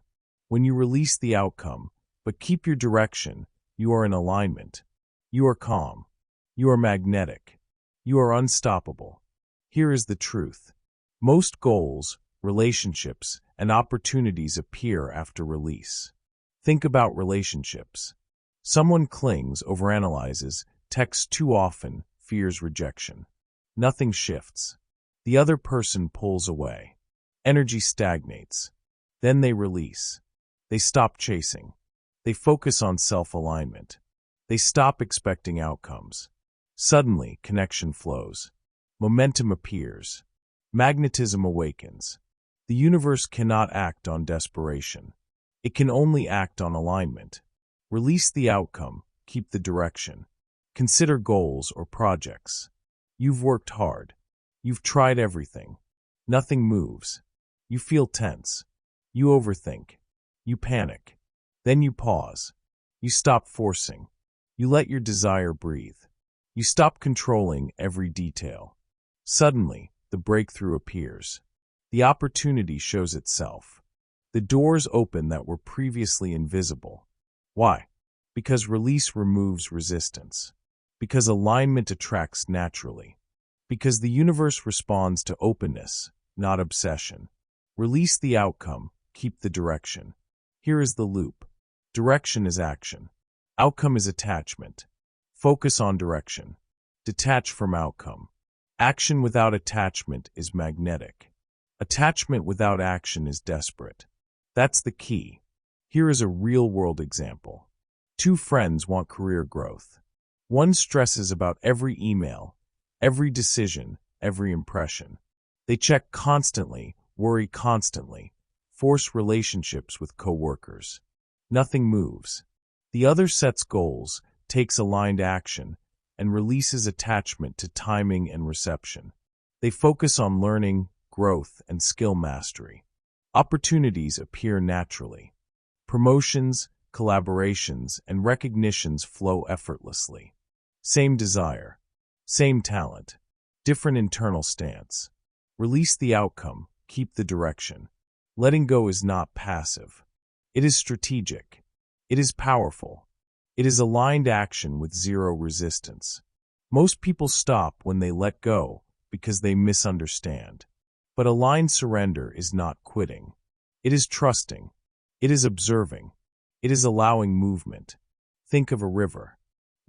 When you release the outcome, but keep your direction, you are in alignment. You are calm. You are magnetic. You are unstoppable. Here is the truth. Most goals, relationships, and opportunities appear after release. Think about relationships. Someone clings, overanalyzes, texts too often, fears rejection. Nothing shifts. The other person pulls away. Energy stagnates. Then they release. They stop chasing. They focus on self-alignment. They stop expecting outcomes. Suddenly, connection flows. Momentum appears. Magnetism awakens. The universe cannot act on desperation. It can only act on alignment. Release the outcome. Keep the direction. Consider goals or projects. You've worked hard. You've tried everything. Nothing moves. You feel tense. You overthink. You panic. Then you pause. You stop forcing. You let your desire breathe. You stop controlling every detail. Suddenly, the breakthrough appears. The opportunity shows itself. The doors open that were previously invisible. Why? Because release removes resistance. Because alignment attracts naturally. Because the universe responds to openness, not obsession. Release the outcome, keep the direction. Here is the loop. Direction is action. Outcome is attachment. Focus on direction. Detach from outcome. Action without attachment is magnetic. Attachment without action is desperate. That's the key. Here is a real-world example. Two friends want career growth. One stresses about every email, every decision, every impression. They check constantly, worry constantly, force relationships with coworkers. Nothing moves. The other sets goals, takes aligned action, and releases attachment to timing and reception. They focus on learning, growth, and skill mastery. Opportunities appear naturally. Promotions, collaborations, and recognitions flow effortlessly. Same desire, Same talent, different internal stance. Release the outcome, keep the direction. Letting go is not passive. It is strategic. It is powerful. It is aligned action with zero resistance. Most people stop when they let go because they misunderstand. But aligned surrender is not quitting. It is trusting. It is observing. It is allowing movement. Think of a river.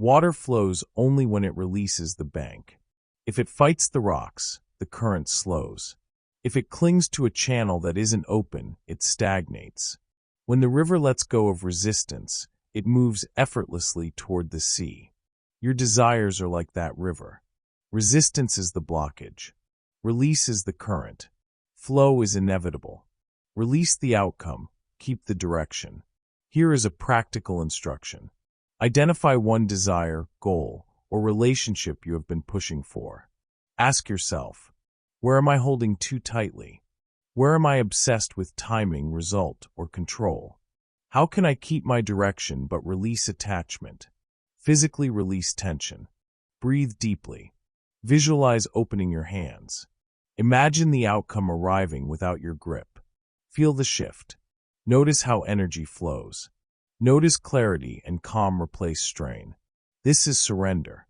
Water flows only when it releases the bank. If it fights the rocks, the current slows. If it clings to a channel that isn't open, it stagnates. When the river lets go of resistance, it moves effortlessly toward the sea. Your desires are like that river. Resistance is the blockage. Release is the current. Flow is inevitable. Release the outcome, keep the direction. Here is a practical instruction. Identify one desire, goal, or relationship you have been pushing for. Ask yourself, where am I holding too tightly? Where am I obsessed with timing, result, or control? How can I keep my direction but release attachment? Physically release tension. Breathe deeply. Visualize opening your hands. Imagine the outcome arriving without your grip. Feel the shift. Notice how energy flows. Notice clarity and calm replace strain. This is surrender.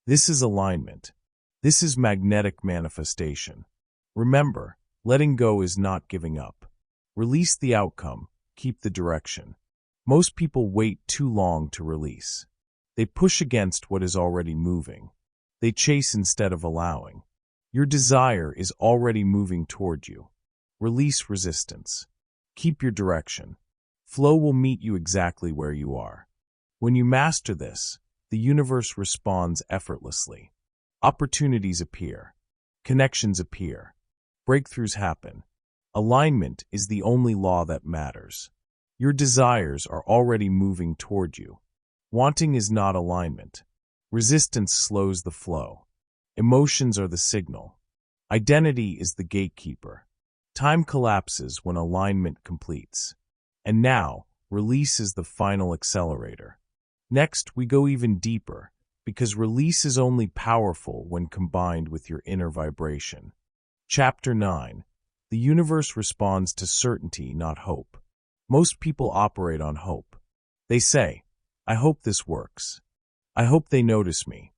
This is alignment. This is magnetic manifestation. Remember, letting go is not giving up. Release the outcome, keep the direction. Most people wait too long to release. They push against what is already moving. They chase instead of allowing. Your desire is already moving toward you. Release resistance. Keep your direction. Flow will meet you exactly where you are. When you master this, the universe responds effortlessly. Opportunities appear. Connections appear. Breakthroughs happen. Alignment is the only law that matters. Your desires are already moving toward you. Wanting is not alignment. Resistance slows the flow. Emotions are the signal. Identity is the gatekeeper. Time collapses when alignment completes. And now, release is the final accelerator. Next, we go even deeper, because release is only powerful when combined with your inner vibration. Chapter 9. The universe responds to certainty, not hope. Most people operate on hope. They say, I hope this works. I hope they notice me.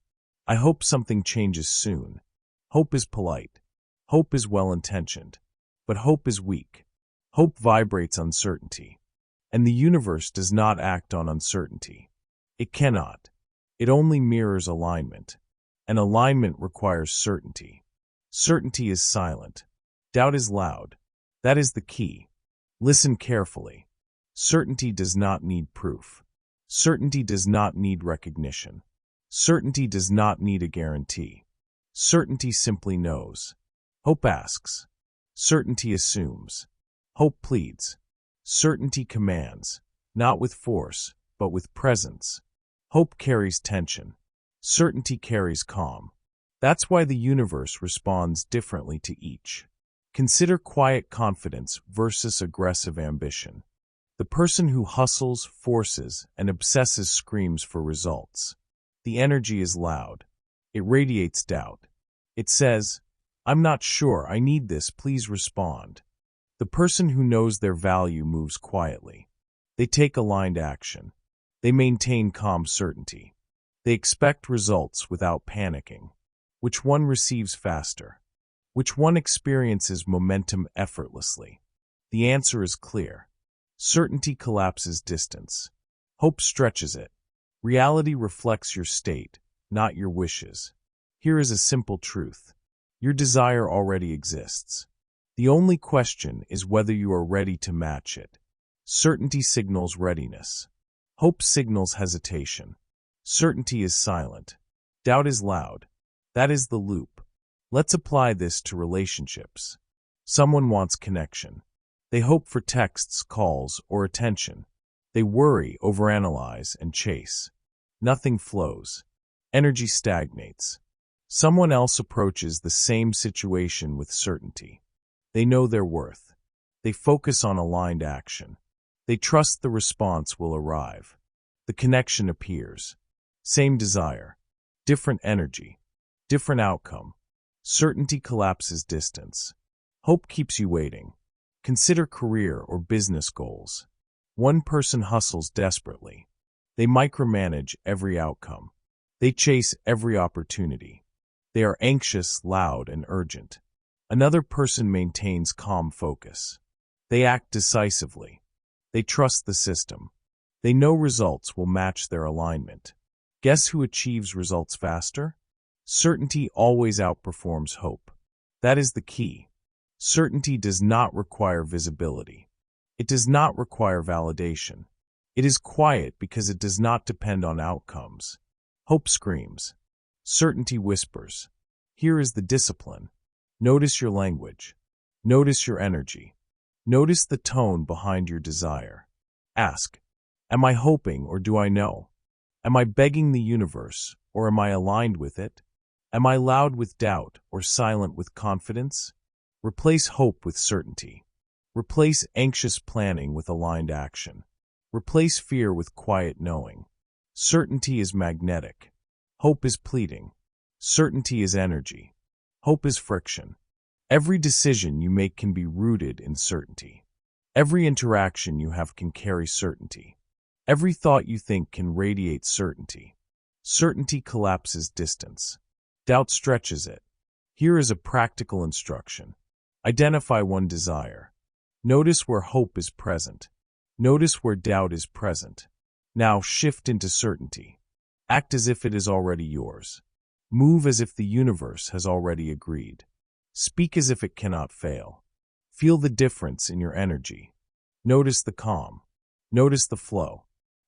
I hope something changes soon. Hope is polite. Hope is well-intentioned. But hope is weak. Hope vibrates uncertainty. And the universe does not act on uncertainty. It cannot. It only mirrors alignment. And alignment requires certainty. Certainty is silent. Doubt is loud. That is the key. Listen carefully. Certainty does not need proof. Certainty does not need recognition. Certainty does not need a guarantee. Certainty simply knows. Hope asks. Certainty assumes. Hope pleads. Certainty commands, not with force, but with presence. Hope carries tension. Certainty carries calm. That's why the universe responds differently to each. Consider quiet confidence versus aggressive ambition. The person who hustles, forces, and obsesses screams for results. The energy is loud. It radiates doubt. It says, I'm not sure, I need this, please respond. The person who knows their value moves quietly. They take aligned action. They maintain calm certainty. They expect results without panicking. Which one receives faster? Which one experiences momentum effortlessly? The answer is clear. Certainty collapses distance. Hope stretches it. Reality reflects your state, not your wishes. Here is a simple truth. Your desire already exists. The only question is whether you are ready to match it. Certainty signals readiness. Hope signals hesitation. Certainty is silent. Doubt is loud. That is the loop. Let's apply this to relationships. Someone wants connection. They hope for texts, calls, or attention. They worry, overanalyze, and chase. Nothing flows. Energy stagnates. Someone else approaches the same situation with certainty. They know their worth. They focus on aligned action. They trust the response will arrive. The connection appears. Same desire. Different energy. Different outcome. Certainty collapses distance. Hope keeps you waiting. Consider career or business goals. One person hustles desperately. They micromanage every outcome. They chase every opportunity. They are anxious, loud, and urgent. Another person maintains calm focus. They act decisively. They trust the system. They know results will match their alignment. Guess who achieves results faster? Certainty always outperforms hope. That is the key. Certainty does not require visibility. It does not require validation. It is quiet because it does not depend on outcomes. Hope screams. Certainty whispers. Here is the discipline. Notice your language. Notice your energy. Notice the tone behind your desire. Ask, am I hoping or do I know? Am I begging the universe or am I aligned with it? Am I loud with doubt or silent with confidence? Replace hope with certainty. Replace anxious planning with aligned action. Replace fear with quiet knowing. Certainty is magnetic. Hope is pleading. Certainty is energy. Hope is friction. Every decision you make can be rooted in certainty. Every interaction you have can carry certainty. Every thought you think can radiate certainty. Certainty collapses distance. Doubt stretches it. Here is a practical instruction. Identify one desire. Notice where hope is present. Notice where doubt is present. Now shift into certainty. Act as if it is already yours. Move as if the universe has already agreed. Speak as if it cannot fail. Feel the difference in your energy. Notice the calm. Notice the flow.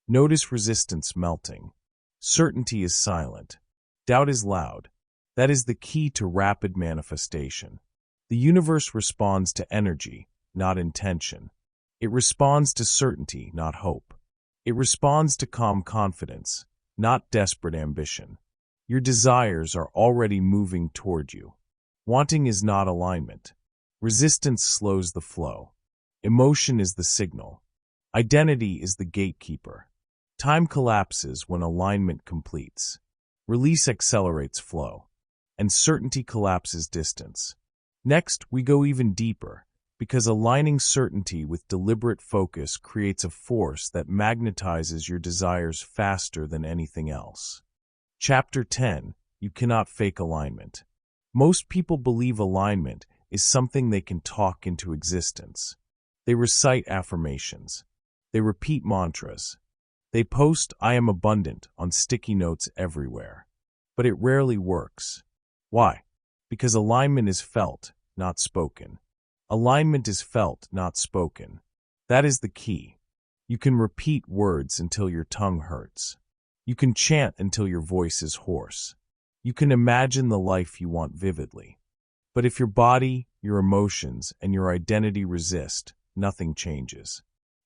Notice resistance melting. Certainty is silent. Doubt is loud. That is the key to rapid manifestation. The universe responds to energy, not intention. It responds to certainty, not hope. It responds to calm confidence, not desperate ambition. Your desires are already moving toward you. Wanting is not alignment. Resistance slows the flow. Emotion is the signal. Identity is the gatekeeper. Time collapses when alignment completes. Release accelerates flow. And certainty collapses distance. Next, we go even deeper, because aligning certainty with deliberate focus creates a force that magnetizes your desires faster than anything else. Chapter 10. You cannot fake alignment. Most people believe alignment is something they can talk into existence. They recite affirmations. They repeat mantras. They post "I am abundant" on sticky notes everywhere. But it rarely works. Why? Because alignment is felt, not spoken. Alignment is felt, not spoken. That is the key. You can repeat words until your tongue hurts. You can chant until your voice is hoarse. You can imagine the life you want vividly. But if your body, your emotions, and your identity resist, nothing changes.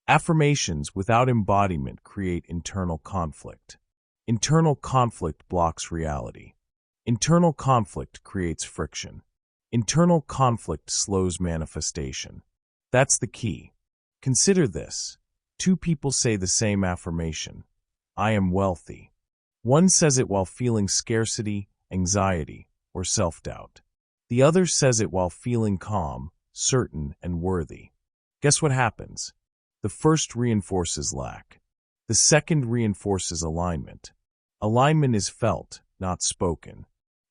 Affirmations without embodiment create internal conflict. Internal conflict blocks reality. Internal conflict creates friction. Internal conflict slows manifestation. That's the key. Consider this. Two people say the same affirmation. I am wealthy. One says it while feeling scarcity, anxiety, or self-doubt. The other says it while feeling calm, certain, and worthy. Guess what happens? The first reinforces lack. The second reinforces alignment. Alignment is felt, not spoken.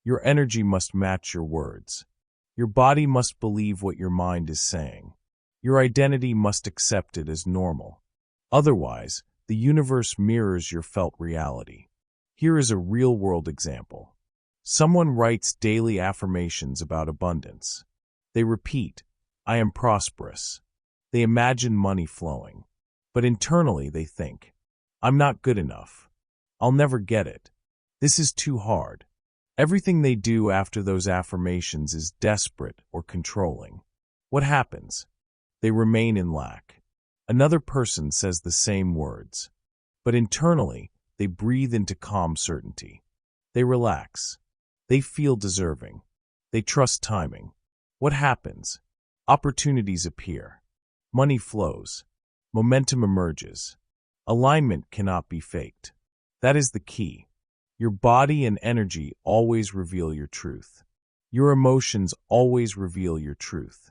Your energy must match your words. Your body must believe what your mind is saying. Your identity must accept it as normal. Otherwise, the universe mirrors your felt reality. Here is a real-world example. Someone writes daily affirmations about abundance. They repeat, I am prosperous. They imagine money flowing. But internally they think, I'm not good enough. I'll never get it. This is too hard. Everything they do after those affirmations is desperate or controlling. What happens? They remain in lack. Another person says the same words. But internally, they breathe into calm certainty. They relax. They feel deserving. They trust timing. What happens? Opportunities appear. Money flows. Momentum emerges. Alignment cannot be faked. That is the key. Your body and energy always reveal your truth. Your emotions always reveal your truth.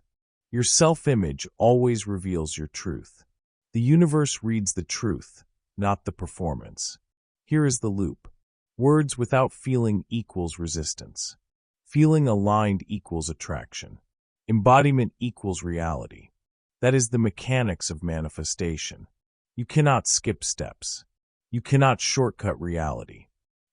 Your self-image always reveals your truth. The universe reads the truth, not the performance. Here is the loop. Words without feeling equals resistance. Feeling aligned equals attraction. Embodiment equals reality. That is the mechanics of manifestation. You cannot skip steps. You cannot shortcut reality.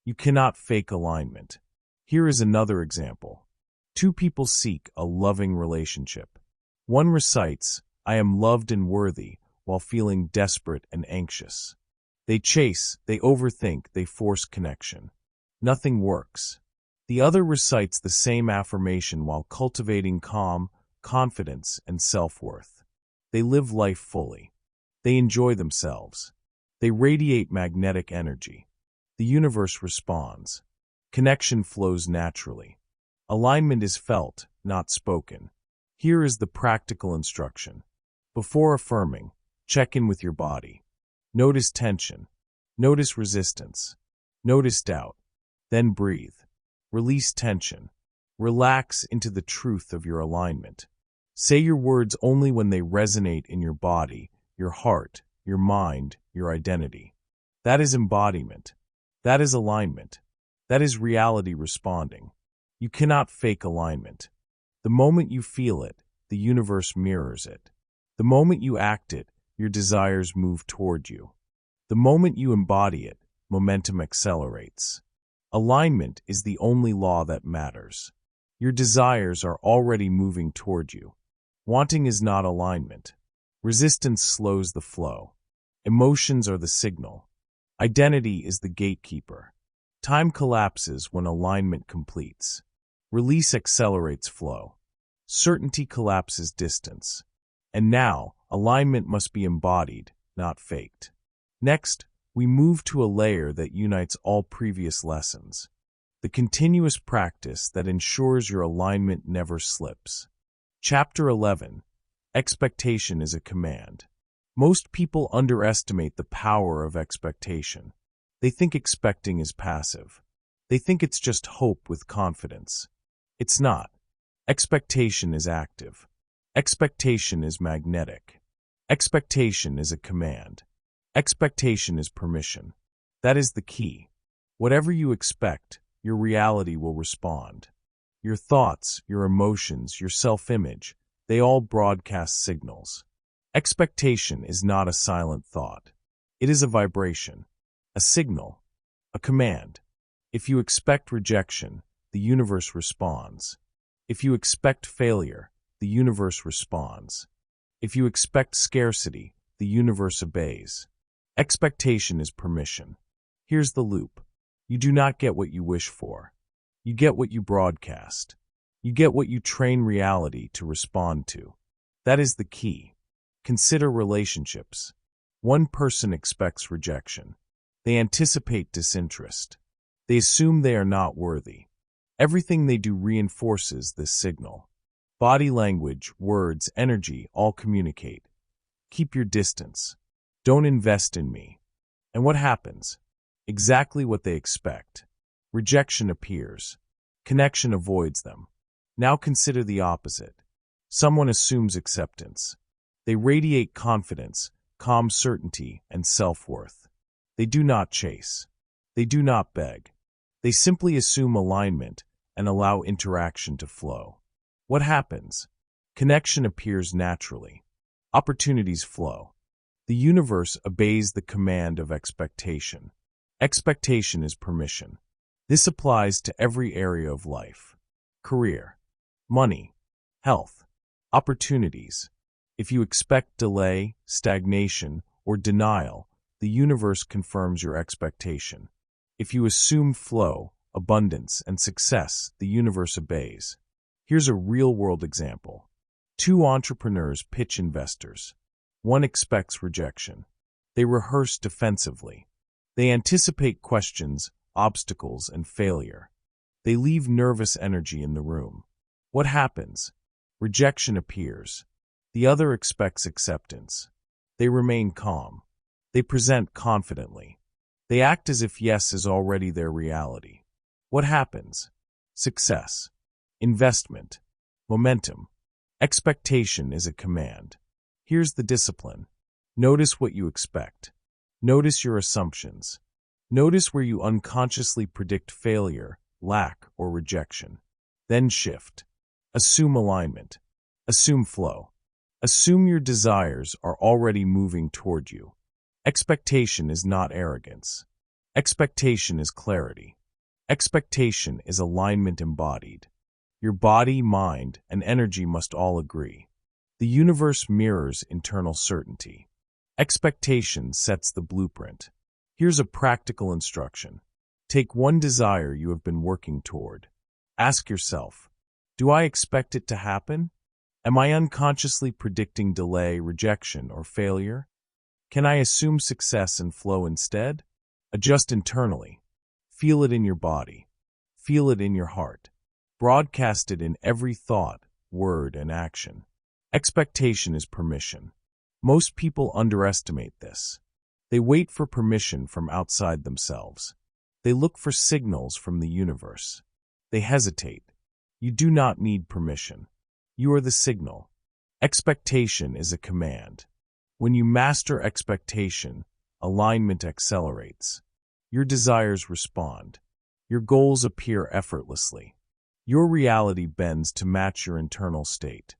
You cannot fake alignment. Here is another example. Two people seek a loving relationship. One recites, "I am loved and worthy," while feeling desperate and anxious. They chase, they overthink, they force connection. Nothing works. The other recites the same affirmation while cultivating calm, confidence, and self-worth. They live life fully. They enjoy themselves. They radiate magnetic energy. The universe responds. Connection flows naturally. Alignment is felt, not spoken. Here is the practical instruction. Before affirming, check in with your body. Notice tension. Notice resistance. Notice doubt. Then breathe. Release tension. Relax into the truth of your alignment. Say your words only when they resonate in your body, your heart, your mind, your identity. That is embodiment. That is alignment. That is reality responding. You cannot fake alignment. The moment you feel it, the universe mirrors it. The moment you act it, your desires move toward you. The moment you embody it, momentum accelerates. Alignment is the only law that matters. Your desires are already moving toward you. Wanting is not alignment. Resistance slows the flow. Emotions are the signal. Identity is the gatekeeper. Time collapses when alignment completes. Release accelerates flow. Certainty collapses distance. And now, alignment must be embodied, not faked. Next, we move to a layer that unites all previous lessons. The continuous practice that ensures your alignment never slips. Chapter 11. Expectation is a command. Most people underestimate the power of expectation. They think expecting is passive. They think it's just hope with confidence. It's not. Expectation is active. Expectation is magnetic. Expectation is a command. Expectation is permission. That is the key. Whatever you expect, your reality will respond. Your thoughts, your emotions, your self-image, they all broadcast signals. Expectation is not a silent thought. It is a vibration, a signal, a command. If you expect rejection, the universe responds. If you expect failure, the universe responds. If you expect scarcity, the universe obeys. Expectation is permission. Here's the loop. You do not get what you wish for. You get what you broadcast. You get what you train reality to respond to. That is the key. Consider relationships. One person expects rejection. They anticipate disinterest. They assume they are not worthy. Everything they do reinforces this signal. Body language, words, energy all communicate. Keep your distance. Don't invest in me. And what happens? Exactly what they expect. Rejection appears. Connection avoids them. Now consider the opposite. Someone assumes acceptance. They radiate confidence, calm certainty, and self-worth. They do not chase. They do not beg. They simply assume alignment and allow interaction to flow. What happens? Connection appears naturally. Opportunities flow. The universe obeys the command of expectation. Expectation is permission. This applies to every area of life. Career, money, health, opportunities. If you expect delay, stagnation, or denial, the universe confirms your expectation. If you assume flow, abundance, and success, the universe obeys. Here's a real-world example. Two entrepreneurs pitch investors. One expects rejection. They rehearse defensively. They anticipate questions, obstacles, and failure. They leave nervous energy in the room. What happens? Rejection appears. The other expects acceptance. They remain calm. They present confidently. They act as if yes is already their reality. What happens? Success, investment, momentum. Expectation is a command. Here's the discipline. Notice what you expect. Notice your assumptions. Notice where you unconsciously predict failure, lack, or rejection. Then shift. Assume alignment. Assume flow. Assume your desires are already moving toward you. Expectation is not arrogance. Expectation is clarity. Expectation is alignment embodied. Your body, mind, and energy must all agree. The universe mirrors internal certainty. Expectation sets the blueprint. Here's a practical instruction. Take one desire you have been working toward. Ask yourself, do I expect it to happen? Am I unconsciously predicting delay, rejection, or failure? Can I assume success and flow instead? Adjust internally. Feel it in your body. Feel it in your heart. Broadcast it in every thought, word, and action. Expectation is permission. Most people underestimate this. They wait for permission from outside themselves. They look for signals from the universe. They hesitate. You do not need permission. You are the signal. Expectation is a command. When you master expectation, alignment accelerates. Your desires respond. Your goals appear effortlessly. Your reality bends to match your internal state.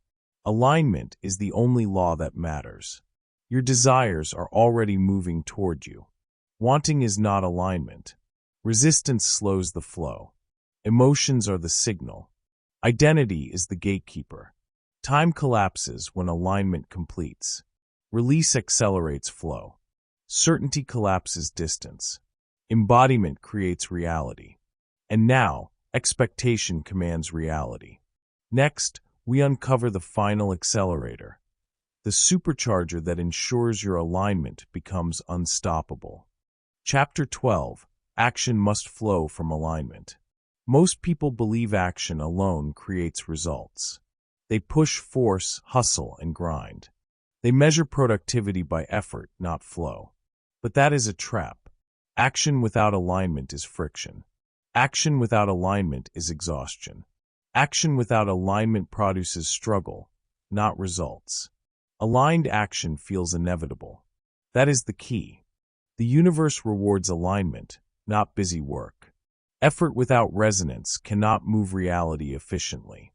Alignment is the only law that matters. Your desires are already moving toward you. Wanting is not alignment. Resistance slows the flow. Emotions are the signal. Identity is the gatekeeper. Time collapses when alignment completes. Release accelerates flow. Certainty collapses distance. Embodiment creates reality. And now, expectation commands reality. Next, we uncover the final accelerator, the supercharger that ensures your alignment becomes unstoppable. Chapter 12, Action Must Flow from Alignment. Most people believe action alone creates results. They push, force, hustle, and grind. They measure productivity by effort, not flow. But that is a trap. Action without alignment is friction. Action without alignment is exhaustion. Action without alignment produces struggle, not results. Aligned action feels inevitable. That is the key. The universe rewards alignment, not busy work. Effort without resonance cannot move reality efficiently.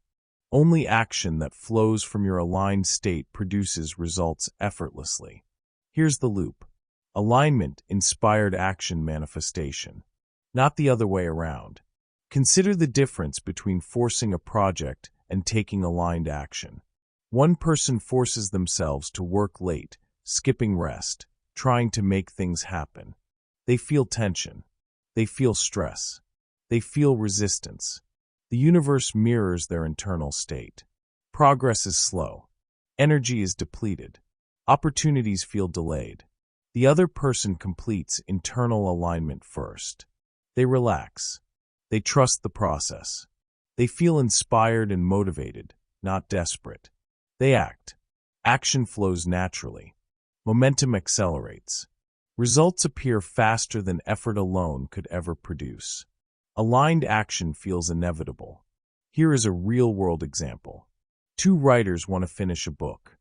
Only action that flows from your aligned state produces results effortlessly. Here's the loop. Alignment, inspired action manifestation. Not the other way around. Consider the difference between forcing a project and taking aligned action. One person forces themselves to work late, skipping rest, trying to make things happen. They feel tension. They feel stress. They feel resistance. The universe mirrors their internal state. Progress is slow. Energy is depleted. Opportunities feel delayed. The other person completes internal alignment first. They relax. They trust the process. They feel inspired and motivated, not desperate. They act. Action flows naturally. Momentum accelerates. Results appear faster than effort alone could ever produce. Aligned action feels inevitable. Here is a real-world example. Two writers want to finish a book.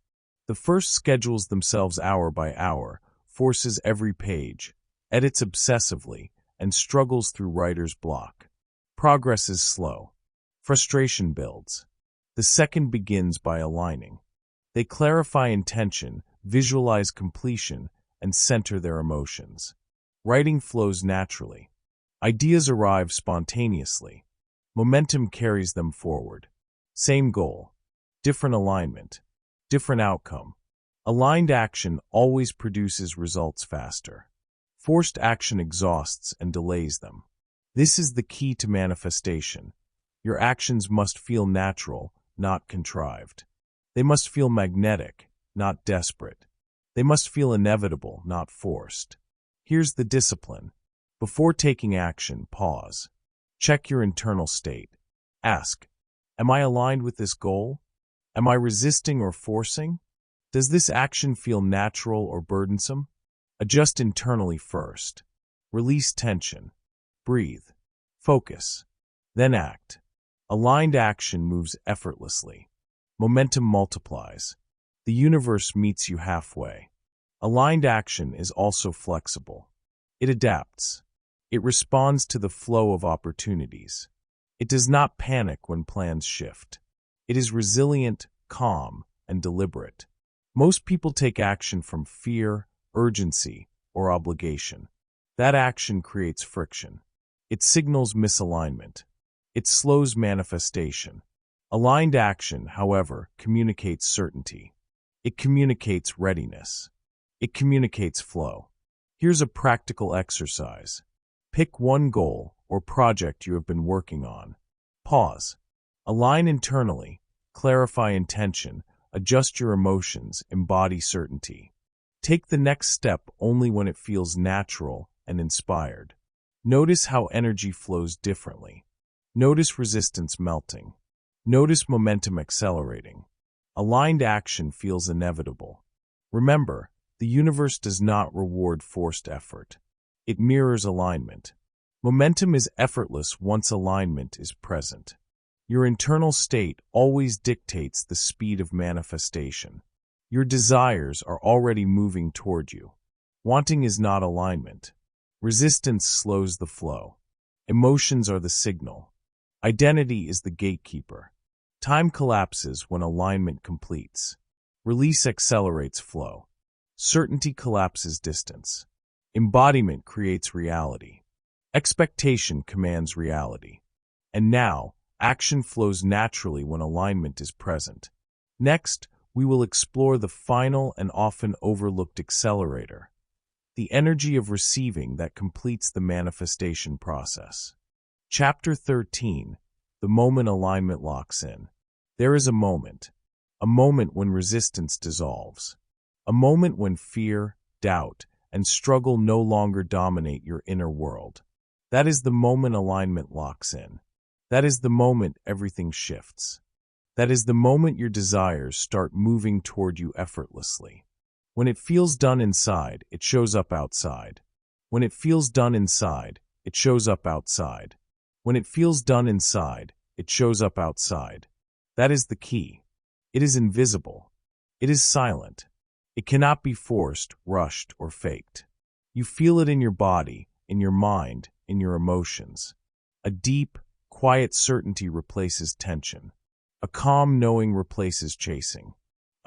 The first schedules themselves hour by hour, forces every page, edits obsessively, and struggles through writer's block. Progress is slow. Frustration builds. The second begins by aligning. They clarify intention, visualize completion, and center their emotions. Writing flows naturally. Ideas arrive spontaneously. Momentum carries them forward. Same goal. Different alignment. Different outcome. Aligned action always produces results faster. Forced action exhausts and delays them. This is the key to manifestation. Your actions must feel natural, not contrived. They must feel magnetic, not desperate. They must feel inevitable, not forced. Here's the discipline. Before taking action, pause. Check your internal state. Ask, am I aligned with this goal? Am I resisting or forcing? Does this action feel natural or burdensome? Adjust internally first. Release tension. Breathe. Focus. Then act. Aligned action moves effortlessly. Momentum multiplies. The universe meets you halfway. Aligned action is also flexible. It adapts. It responds to the flow of opportunities. It does not panic when plans shift. It is resilient, calm, and deliberate. Most people take action from fear, urgency, or obligation. That action creates friction. It signals misalignment. It slows manifestation. Aligned action, however, communicates certainty. It communicates readiness. It communicates flow. Here's a practical exercise. Pick one goal or project you have been working on. Pause. Align internally. Clarify intention. Adjust your emotions. Embody certainty. Take the next step only when it feels natural and inspired. Notice how energy flows differently. Notice resistance melting. Notice momentum accelerating. Aligned action feels inevitable. Remember, the universe does not reward forced effort. It mirrors alignment. Momentum is effortless once alignment is present. Your internal state always dictates the speed of manifestation. Your desires are already moving toward you. Wanting is not alignment. Resistance slows the flow. Emotions are the signal. Identity is the gatekeeper. Time collapses when alignment completes. Release accelerates flow. Certainty collapses distance. Embodiment creates reality. Expectation commands reality. And now, action flows naturally when alignment is present. Next, we will explore the final and often overlooked accelerator, the energy of receiving that completes the manifestation process. Chapter 13, The Moment Alignment Locks In. There is a moment when resistance dissolves, a moment when fear, doubt, and struggle no longer dominate your inner world. That is the moment alignment locks in. That is the moment everything shifts. That is the moment your desires start moving toward you effortlessly. When it feels done inside, it shows up outside. When it feels done inside, it shows up outside. When it feels done inside, it shows up outside. That is the key. It is invisible. It is silent. It cannot be forced, rushed, or faked. You feel it in your body, in your mind, in your emotions. A deep, quiet certainty replaces tension. A calm knowing replaces chasing.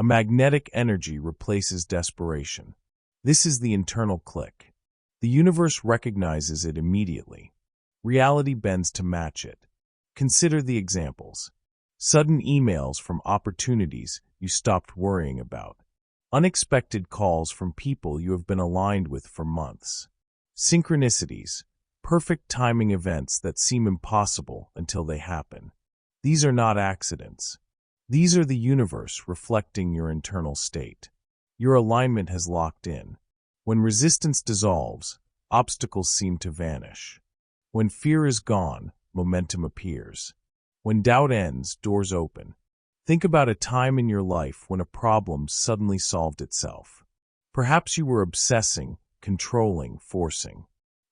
A magnetic energy replaces desperation. This is the internal click. The universe recognizes it immediately. Reality bends to match it. Consider the examples. Sudden emails from opportunities you stopped worrying about. Unexpected calls from people you have been aligned with for months. Synchronicities, perfect timing events that seem impossible until they happen. These are not accidents. These are the universe reflecting your internal state. Your alignment has locked in. When resistance dissolves, obstacles seem to vanish. When fear is gone, momentum appears. When doubt ends, doors open. Think about a time in your life when a problem suddenly solved itself. Perhaps you were obsessing, controlling, forcing.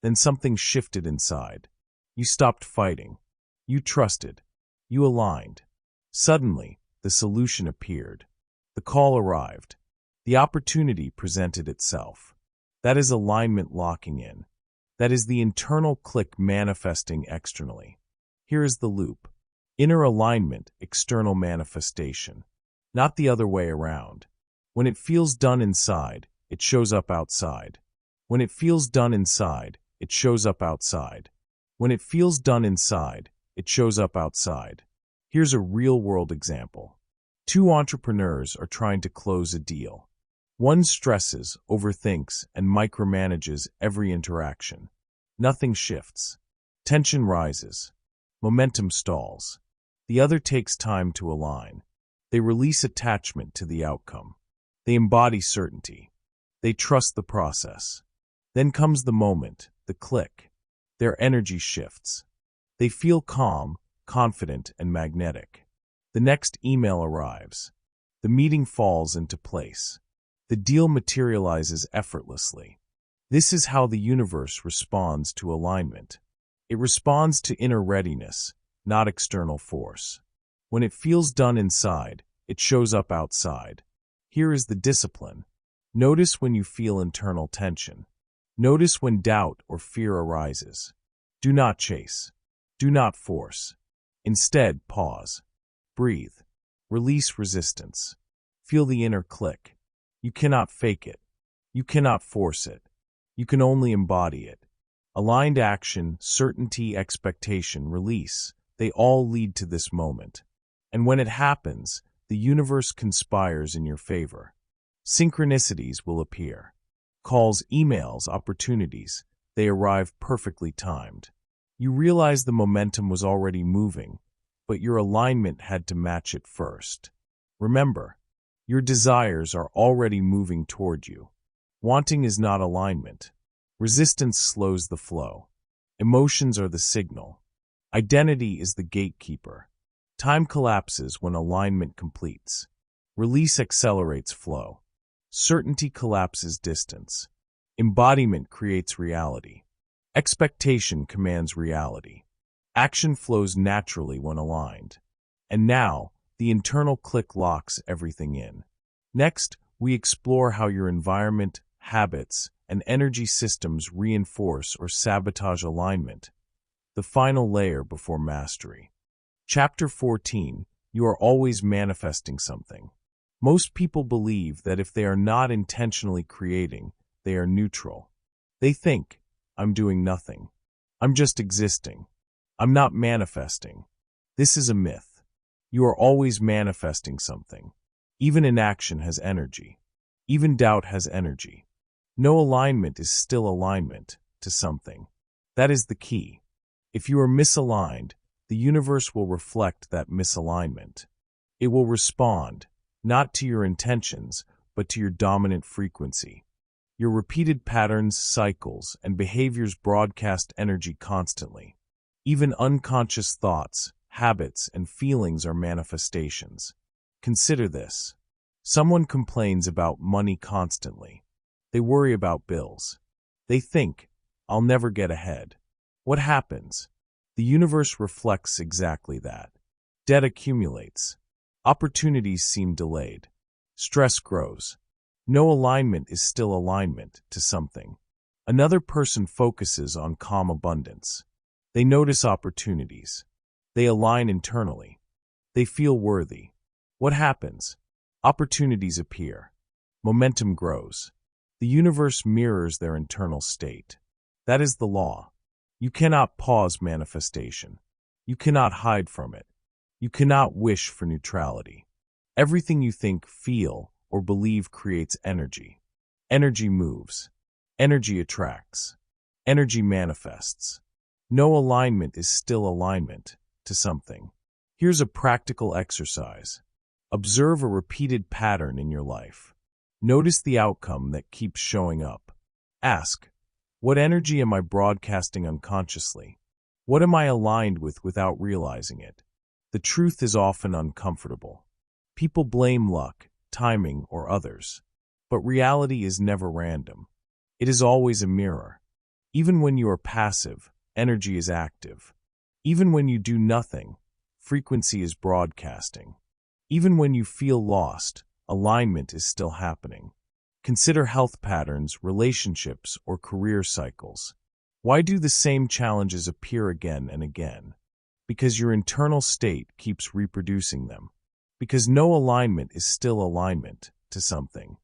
Then something shifted inside. You stopped fighting. You trusted. You aligned. Suddenly, the solution appeared. The call arrived. The opportunity presented itself. That is alignment locking in. That is the internal click manifesting externally. Here is the loop. Inner alignment, external manifestation. Not the other way around. When it feels done inside, it shows up outside. When it feels done inside, it shows up outside. When it feels done inside, it shows up outside. Here's a real-world example. Two entrepreneurs are trying to close a deal. One stresses, overthinks, and micromanages every interaction. Nothing shifts. Tension rises. Momentum stalls. The other takes time to align. They release attachment to the outcome. They embody certainty. They trust the process. Then comes the moment, the click. Their energy shifts. They feel calm, confident, and magnetic. The next email arrives. The meeting falls into place. The deal materializes effortlessly. This is how the universe responds to alignment. It responds to inner readiness, not external force. When it feels done inside, it shows up outside. Here is the discipline. Notice when you feel internal tension. Notice when doubt or fear arises. Do not chase. Do not force. Instead, pause. Breathe. Release resistance. Feel the inner click. You cannot fake it. You cannot force it. You can only embody it. Aligned action, certainty, expectation, release, they all lead to this moment. And when it happens, the universe conspires in your favor. Synchronicities will appear. Calls, emails, opportunities, they arrive perfectly timed. You realize the momentum was already moving, but your alignment had to match it first. Remember, your desires are already moving toward you. Wanting is not alignment. Resistance slows the flow. Emotions are the signal. Identity is the gatekeeper. Time collapses when alignment completes. Release accelerates flow. Certainty collapses distance. Embodiment creates reality. Expectation commands reality. Action flows naturally when aligned. And now, the internal click locks everything in. Next, we explore how your environment, habits, and energy systems reinforce or sabotage alignment, the final layer before mastery. Chapter 14, you are always manifesting something. Most people believe that if they are not intentionally creating, they are neutral. They think, I'm doing nothing. I'm just existing. I'm not manifesting. This is a myth. You are always manifesting something. Even inaction has energy. Even doubt has energy. No alignment is still alignment to something. That is the key. If you are misaligned, the universe will reflect that misalignment. It will respond, not to your intentions, but to your dominant frequency. Your repeated patterns, cycles, and behaviors broadcast energy constantly. Even unconscious thoughts, habits, and feelings are manifestations. Consider this. Someone complains about money constantly. They worry about bills. They think, I'll never get ahead. What happens? The universe reflects exactly that. Debt accumulates. Opportunities seem delayed. Stress grows. No alignment is still alignment to something. Another person focuses on calm abundance. They notice opportunities. They align internally. They feel worthy. What happens? Opportunities appear. Momentum grows. The universe mirrors their internal state. That is the law. You cannot pause manifestation. You cannot hide from it. You cannot wish for neutrality. Everything you think, feel, or believe creates energy. Energy moves. Energy attracts. Energy manifests. No alignment is still alignment to something. Here's a practical exercise. Observe a repeated pattern in your life. Notice the outcome that keeps showing up. Ask, what energy am I broadcasting unconsciously? What am I aligned with without realizing it? The truth is often uncomfortable. People blame luck, timing, or others. But reality is never random. It is always a mirror. Even when you are passive, energy is active. Even when you do nothing, frequency is broadcasting. Even when you feel lost, alignment is still happening. Consider health patterns, relationships, or career cycles. Why do the same challenges appear again and again? Because your internal state keeps reproducing them. Because no alignment is still alignment to something.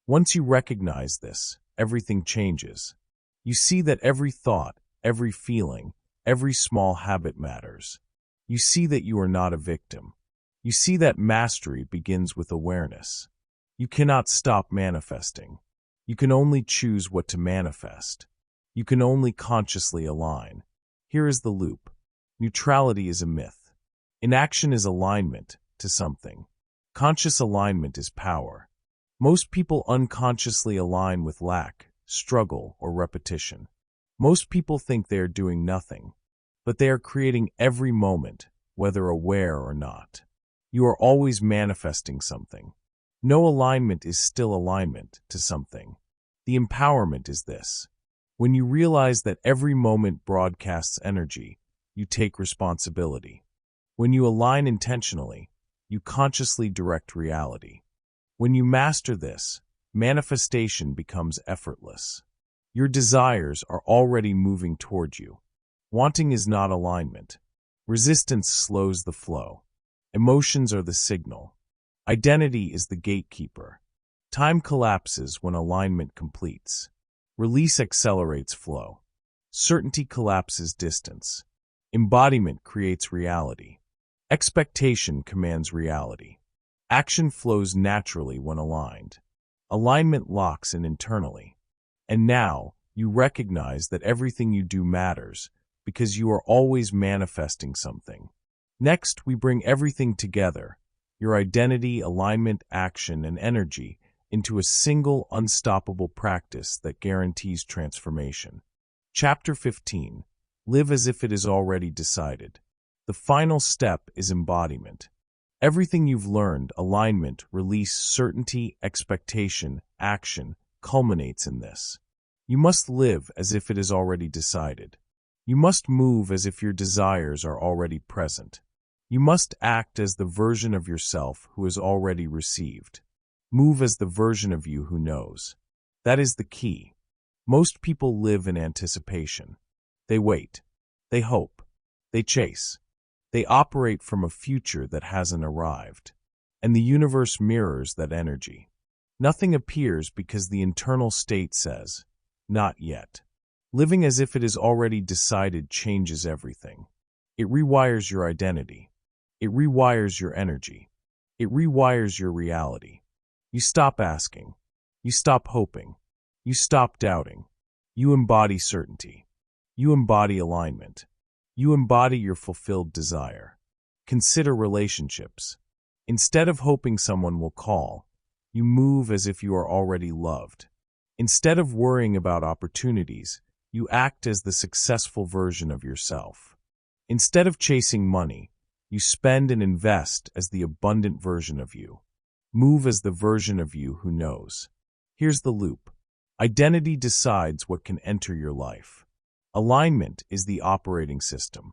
Once you recognize this, everything changes. You see that every thought, every feeling, every small habit matters. You see that you are not a victim. You see that mastery begins with awareness. You cannot stop manifesting. You can only choose what to manifest. You can only consciously align. Here is the loop. Neutrality is a myth. Inaction is alignment to something. Conscious alignment is power. Most people unconsciously align with lack, struggle, or repetition. Most people think they are doing nothing, but they are creating every moment, whether aware or not. You are always manifesting something. No alignment is still alignment to something. The empowerment is this. When you realize that every moment broadcasts energy, you take responsibility. When you align intentionally, you consciously direct reality. When you master this, manifestation becomes effortless. Your desires are already moving toward you. Wanting is not alignment. Resistance slows the flow. Emotions are the signal. Identity is the gatekeeper. Time collapses when alignment completes. Release accelerates flow. Certainty collapses distance. Embodiment creates reality. Expectation commands reality. Action flows naturally when aligned. Alignment locks in internally. And now, you recognize that everything you do matters because you are always manifesting something. Next, we bring everything together, your identity, alignment, action, and energy, into a single unstoppable practice that guarantees transformation. Chapter 15. Live as if it is already decided. The final step is embodiment. Everything you've learned, alignment, release, certainty, expectation, action, culminates in this. You must live as if it is already decided. You must move as if your desires are already present. You must act as the version of yourself who has already received. Move as the version of you who knows. That is the key. Most people live in anticipation. They wait. They hope. They chase. They operate from a future that hasn't arrived. And the universe mirrors that energy. Nothing appears because the internal state says, not yet. Living as if it is already decided changes everything. It rewires your identity. It rewires your energy. It rewires your reality. You stop asking. You stop hoping. You stop doubting. You embody certainty. You embody alignment. You embody your fulfilled desire. Consider relationships. Instead of hoping someone will call, you move as if you are already loved. Instead of worrying about opportunities, you act as the successful version of yourself. Instead of chasing money, you spend and invest as the abundant version of you. Move as the version of you who knows. Here's the loop. Identity decides what can enter your life. Alignment is the operating system.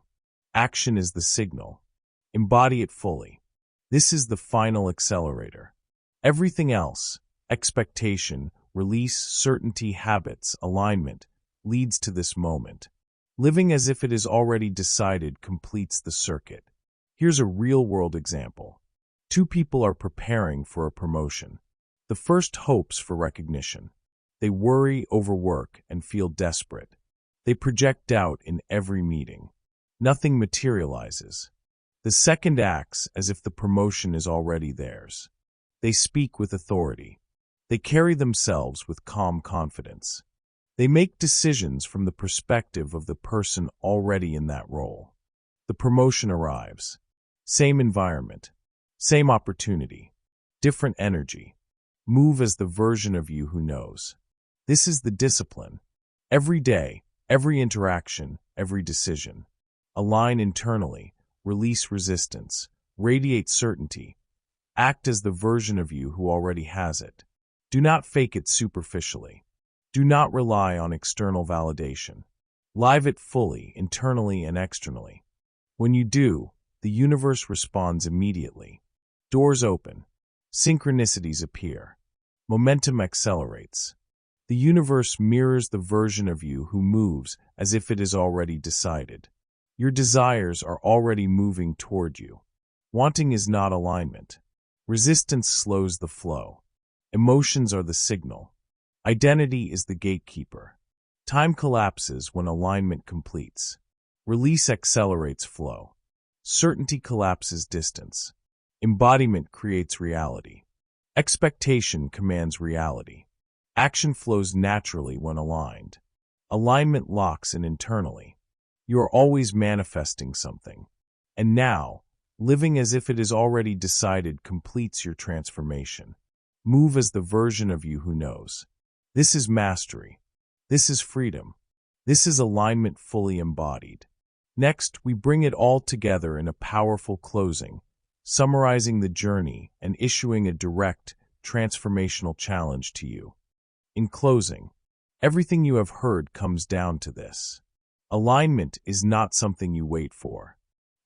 Action is the signal. Embody it fully. This is the final accelerator. Everything else, expectation, release, certainty, habits, alignment, leads to this moment. Living as if it is already decided completes the circuit. Here's a real-world example. Two people are preparing for a promotion. The first hopes for recognition. They worry, overwork, and feel desperate. They project doubt in every meeting. Nothing materializes. The second acts as if the promotion is already theirs. They speak with authority. They carry themselves with calm confidence. They make decisions from the perspective of the person already in that role. The promotion arrives. Same environment. Same opportunity. Different energy. Move as the version of you who knows. This is the discipline. Every day, every interaction, every decision. Align internally. Release resistance. Radiate certainty. Act as the version of you who already has it. Do not fake it superficially. Do not rely on external validation. Live it fully, internally and externally. When you do, the universe responds immediately. Doors open. Synchronicities appear. Momentum accelerates. The universe mirrors the version of you who moves as if it is already decided. Your desires are already moving toward you. Wanting is not alignment. Resistance slows the flow. Emotions are the signal. Identity is the gatekeeper. Time collapses when alignment completes. Release accelerates flow. Certainty collapses distance. Embodiment creates reality. Expectation commands reality. Action flows naturally when aligned. Alignment locks in internally. You are always manifesting something. And now, living as if it is already decided completes your transformation. Move as the version of you who knows. This is mastery. This is freedom. This is alignment fully embodied. Next, we bring it all together in a powerful closing, summarizing the journey and issuing a direct, transformational challenge to you. In closing, Everything you have heard comes down to this. Alignment is not something you wait for.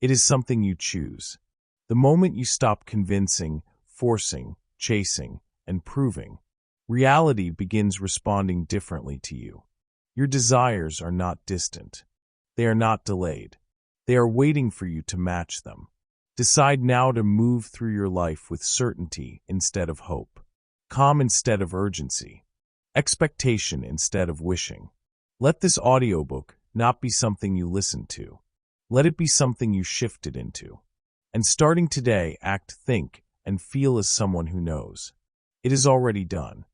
It is something you choose. The moment you stop convincing, forcing, chasing, and proving, reality begins responding differently to you. Your desires are not distant. They are not delayed. They are waiting for you to match them. Decide now to move through your life with certainty instead of hope, calm instead of urgency, expectation instead of wishing. Let this audiobook not be something you listen to. Let it be something you shifted into. And starting today, act, think, and feel as someone who knows. It is already done.